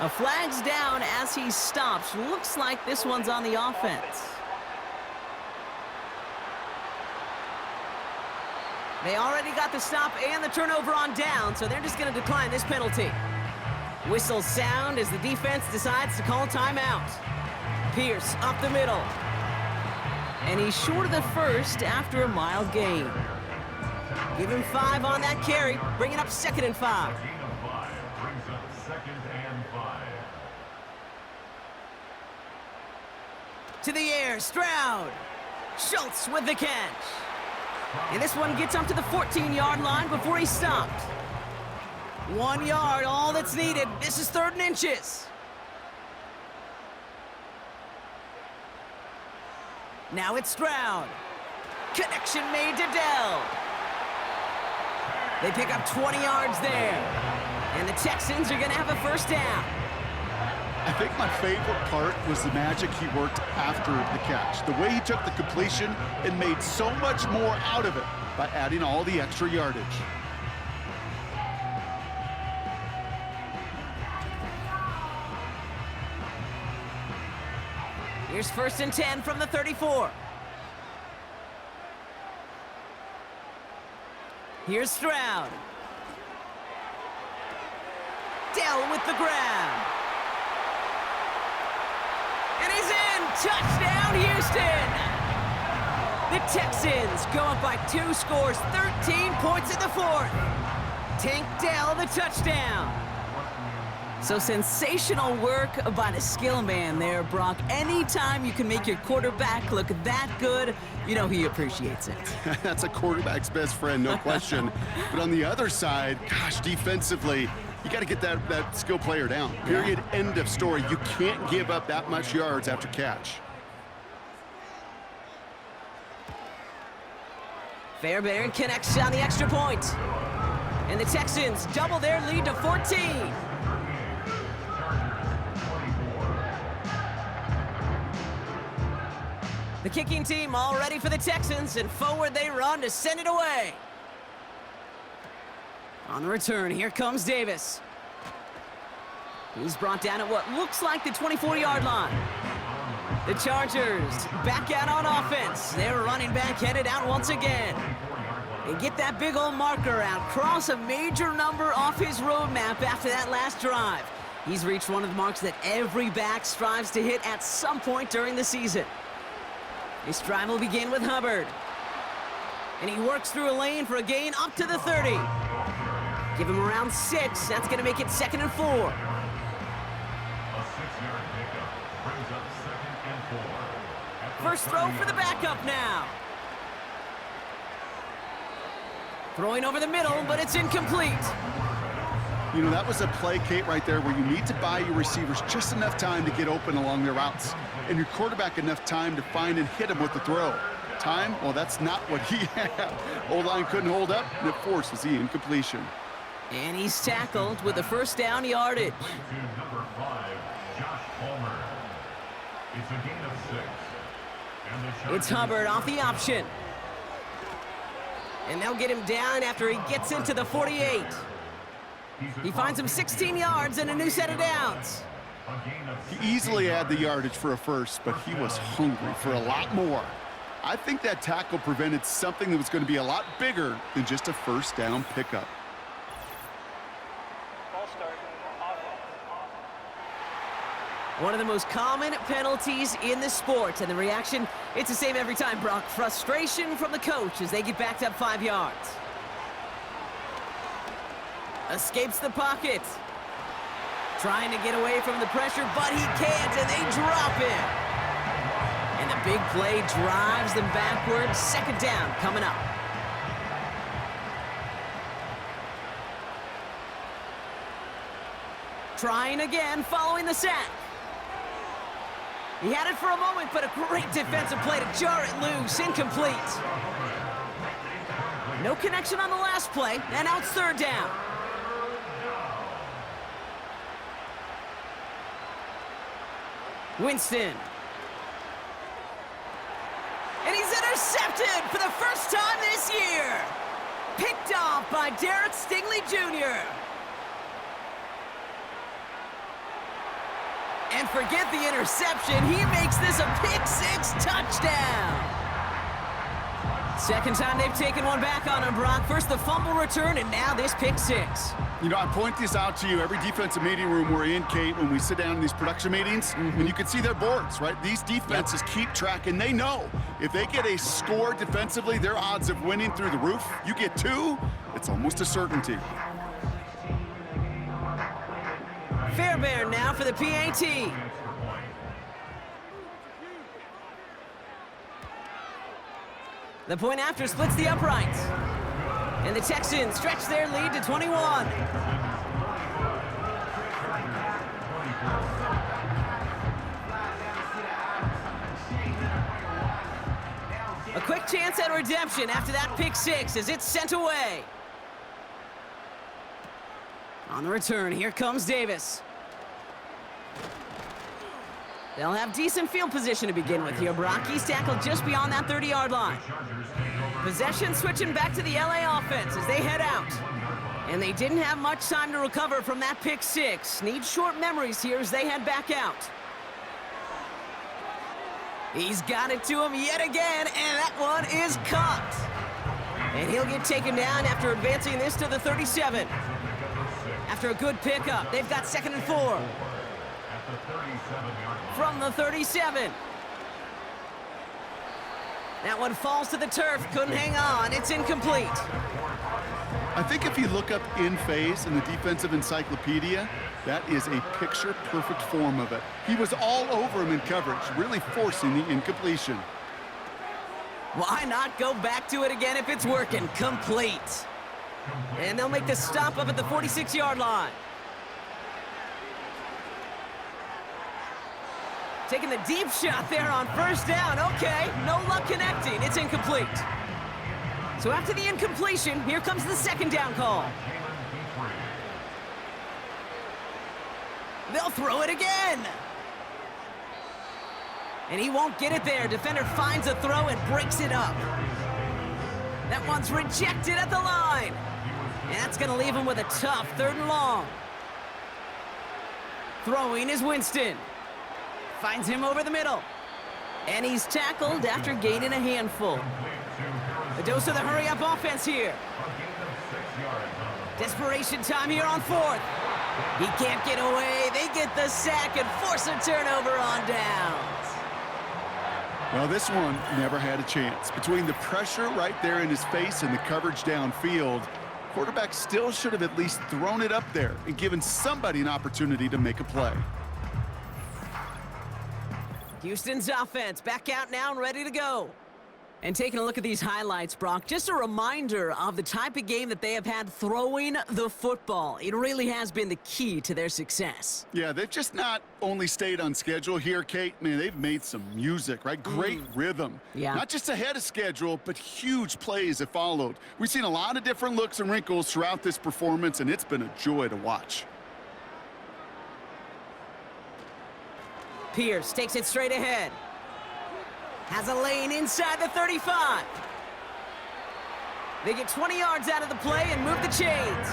A flag's down as he stops. Looks like this one's on the offense. They already got the stop and the turnover on down, so they're just going to decline this penalty. Whistles sound as the defense decides to call timeout. Pierce up the middle. And he's short of the first after a mild gain. Give him 5 on that carry, bringing up 2nd and 5. Gain of 5 brings up 2nd and 5. To the air, Stroud. Schultz with the catch. And this one gets up to the 14-yard line before he stopped. 1 yard, all that's needed. This is 3rd and inches. Now it's Stroud. Connection made to Dell. They pick up 20 yards there. And the Texans are going to have a first down. I think my favorite part was the magic he worked after the catch. The way he took the completion and made so much more out of it by adding all the extra yardage. Here's 1st and 10 from the 34. Here's Stroud. Dell with the grab. And he's in! Touchdown, Houston! The Texans go up by 2 scores, 13 points in the 4th. Tank Dell the touchdown. So sensational work by the skill man there, Brock. Anytime you can make your quarterback look that good, you know he appreciates it. That's a quarterback's best friend, no question. But on the other side, gosh, defensively, you got to get that skill player down. Period. Yeah. End of story. You can't give up that much yards after catch. Fairbairn connects on the extra point. And the Texans double their lead to 14. The kicking team all ready for the Texans, and forward they run to send it away. On the return, here comes Davis. He's brought down at what looks like the 24-yard line. The Chargers back out on offense. Their running back headed out once again. And get that big old marker out. Cross a major number off his roadmap after that last drive. He's reached one of the marks that every back strives to hit at some point during the season. This drive will begin with Hubbard. And he works through a lane for a gain up to the 30. Give him around 6. That's going to make it 2nd and 4. A 6-yard pickup brings up 2nd and 4. First throw for the backup now. Throwing over the middle, but it's incomplete. You know, that was a play, Kate, right there where you need to buy your receivers just enough time to get open along their routes. And your quarterback enough time to find and hit him with the throw. Time? Well, that's not what he had. O-line couldn't hold up, and it forces the incompletion. And he's tackled with the first down yardage. Number 5, Josh Palmer. It's a gain of 6. And the It's Hubbard off the option. And they'll get him down after he gets into the 48. He finds him 16 yards and a new set of downs. A gain of He easily had the yardage for a first, but he was hungry for a lot more. I think that tackle prevented something that was going to be a lot bigger than just a first down pickup. Ball start. Offense. One of the most common penalties in the sport, and the reaction, it's the same every time, Brock. Frustration from the coach as they get backed up 5 yards. Escapes the pocket. Trying to get away from the pressure, but he can't, and they drop it. And the big play drives them backwards. Second down coming up. Trying again, following the sack. He had it for a moment, but a great defensive play to jar it loose. Incomplete. No connection on the last play, and now it's third down. Winston. And he's intercepted for the first time this year. Picked off by Derek Stingley Jr. And forget the interception, he makes this a pick-six touchdown. Second time they've taken one back on him, Brock. First the fumble return, and now this pick-six. You know, I point this out to you every defensive meeting room we're in, Kate, when we sit down in these production meetings, and you can see their boards, right? These defenses keep track, and they know if they get a score defensively, their odds of winning through the roof. You get two, it's almost a certainty. Fairbairn now for the PAT. The point after splits the uprights. And the Texans stretch their lead to 21. A quick chance at redemption after that pick six as it's sent away. On the return, here comes Davis. They'll have decent field position to begin with here, Brock. He's tackled just beyond that 30-yard line. Possession switching back to the LA offense as they head out. And they didn't have much time to recover from that pick six. Need short memories here as they head back out. He's got it to him yet again, and that one is caught. And he'll get taken down after advancing this to the 37. After a good pickup, they've got 2nd and 4. From the 37. That one falls to the turf, couldn't hang on, it's incomplete. I think if you look up in phase in the defensive encyclopedia, that is a picture-perfect form of it. He was all over him in coverage, really forcing the incompletion. Why not go back to it again if it's working? Complete. And they'll make the stop up at the 46-yard line. Taking the deep shot there on first down. Okay, no luck connecting. It's incomplete. So after the incompletion, here comes the 2nd down call. They'll throw it again. And he won't get it there. Defender finds a throw and breaks it up. That one's rejected at the line. And that's going to leave him with a tough 3rd and long. Throwing is Winston. Finds him over the middle. And he's tackled after gaining a handful. A dose of the hurry-up offense here. Desperation time here on 4th. He can't get away. They get the sack and force a turnover on downs. Well, this one never had a chance. Between the pressure right there in his face and the coverage downfield, quarterback still should have at least thrown it up there and given somebody an opportunity to make a play. Houston's offense back out now and ready to go. And taking a look at these highlights, Brock, just a reminder of the type of game that they have had throwing the football. It really has been the key to their success. Yeah, they've just not only stayed on schedule here, Kate. Man, they've made some music, right? Great rhythm. Yeah. Not just ahead of schedule, but huge plays have followed. We've seen a lot of different looks and wrinkles throughout this performance, and it's been a joy to watch. Pierce takes it straight ahead. Has a lane inside the 35. They get 20 yards out of the play and move the chains.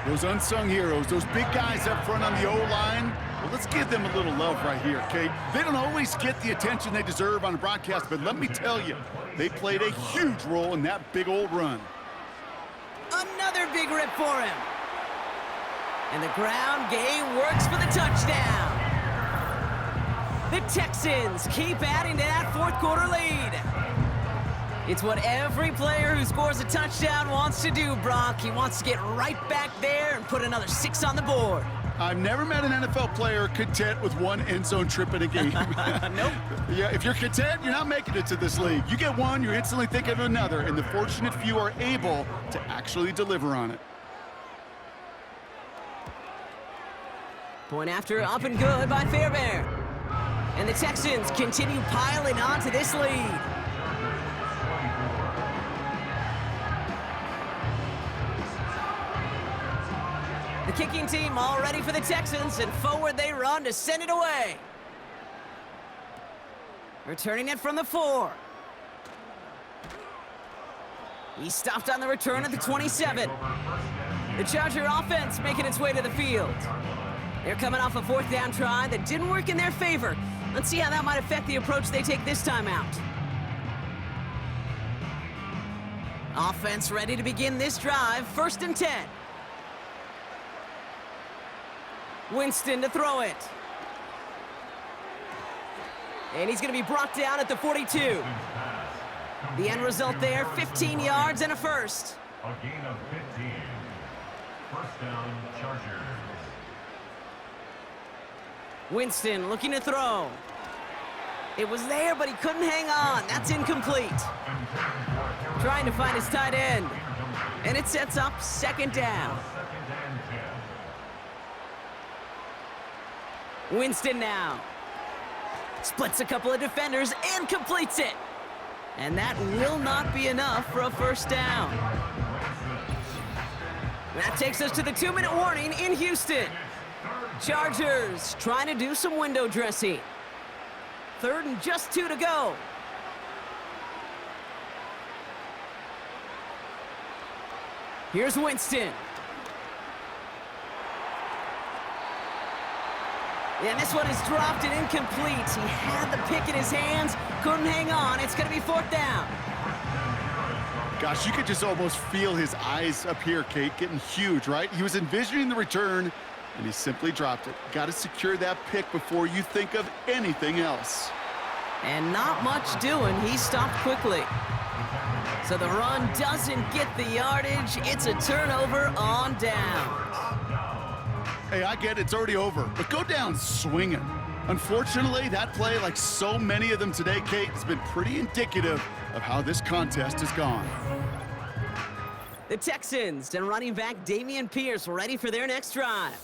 Those unsung heroes, those big guys up front on the O-line, Well, let's give them a little love right here, Kate. They don't always get the attention they deserve on a broadcast, but let me tell you, they played a huge role in that big old run. Another big rip for him. And the ground game works for the touchdown. The Texans keep adding to that fourth quarter lead. It's what every player who scores a touchdown wants to do, Brock. He wants to get right back there and put another 6 on the board. I've never met an NFL player content with one end zone trip in a game. Nope. Yeah, if you're content, you're not making it to this league. You get one, you're instantly thinking of another, and the fortunate few are able to actually deliver on it. Point after, up and good by Herbert. And the Texans continue piling on to this lead. The kicking team all ready for the Texans, and forward they run to send it away. Returning it from the 4. He stopped on the return at the 27. The Charger offense making its way to the field. They're coming off a 4th down try that didn't work in their favor. Let's see how that might affect the approach they take this time out. Offense ready to begin this drive, 1st and 10. Winston to throw it. And he's going to be brought down at the 42. The end result there, 15 yards and a first. A gain of 15. 1st down, Chargers. Winston looking to throw. It was there, but he couldn't hang on. That's incomplete. Trying to find his tight end. And it sets up 2nd down. Winston now. Splits a couple of defenders and completes it. And that will not be enough for a 1st down. That takes us to the 2-minute warning in Houston. Chargers trying to do some window dressing. 3rd and just 2 to go. Here's Winston. And this one is dropped and incomplete. He had the pick in his hands, couldn't hang on. It's going to be 4th down. Gosh, you could just almost feel his eyes up here, Kate, getting huge, right? He was envisioning the return, and he simply dropped it. Got to secure that pick before you think of anything else. And not much doing. He stopped quickly. So the run doesn't get the yardage. It's a turnover on down. Hey, I get it, it's already over, but go down swinging. Unfortunately, that play, like so many of them today, Kate, has been pretty indicative of how this contest has gone. The Texans and running back Dameon Pierce ready for their next drive.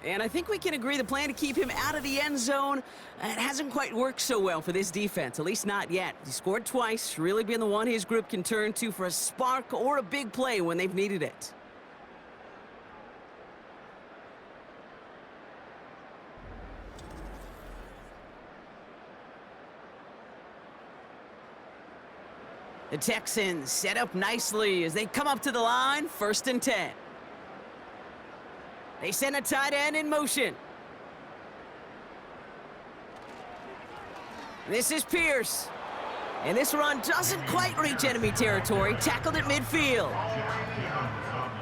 And I think we can agree the plan to keep him out of the end zone, it hasn't quite worked so well for this defense, at least not yet. He scored twice, really been the one his group can turn to for a spark or a big play when they've needed it. The Texans set up nicely as they come up to the line, 1st and 10. They send a tight end in motion. This is Pierce. And this run doesn't quite reach enemy territory, tackled at midfield.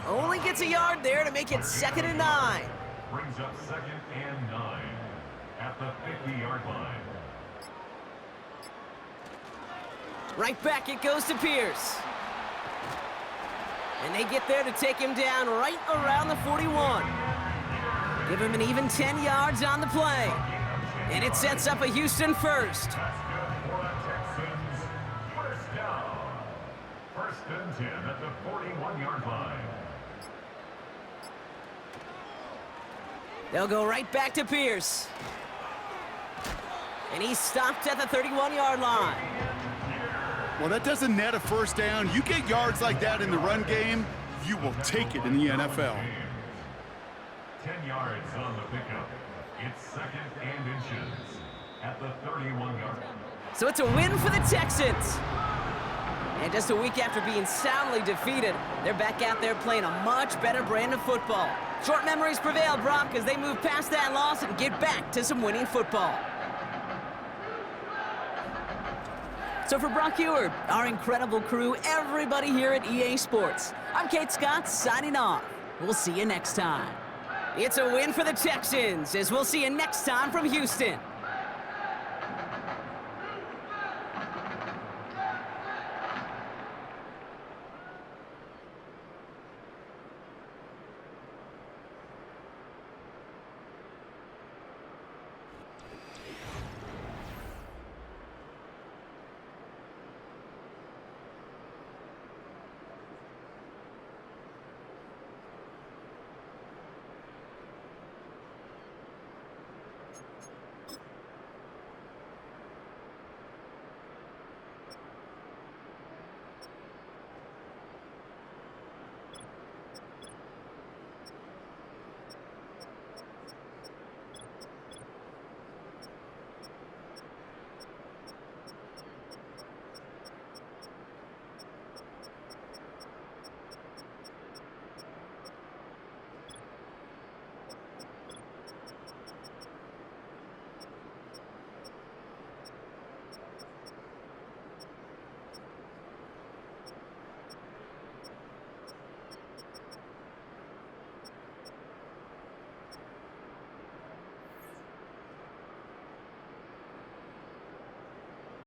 Only gets a yard there to make it 2nd and 9. Brings up 2nd and 9 at the 50-yard line. Right back it goes to Pierce. And they get there to take him down right around the 41. Give him an even 10 yards on the play. And it sets up a Houston 1st. That's good for the Texans. 1st down. 1st and 10 at the 41-yard line. They'll go right back to Pierce. And he's stopped at the 31-yard line. Well, that doesn't net a 1st down. You get yards like that in the run game, you will take it in the NFL. 10 yards on the pickup. It's 2nd and inches at the 31-yard line. So it's a win for the Texans. And just a week after being soundly defeated, they're back out there playing a much better brand of football. Short memories prevail, Brock, as they move past that loss and get back to some winning football. So for Brock Ewart, our incredible crew, everybody here at EA Sports, I'm Kate Scott signing off. We'll see you next time. It's a win for the Texans, as we'll see you next time from Houston.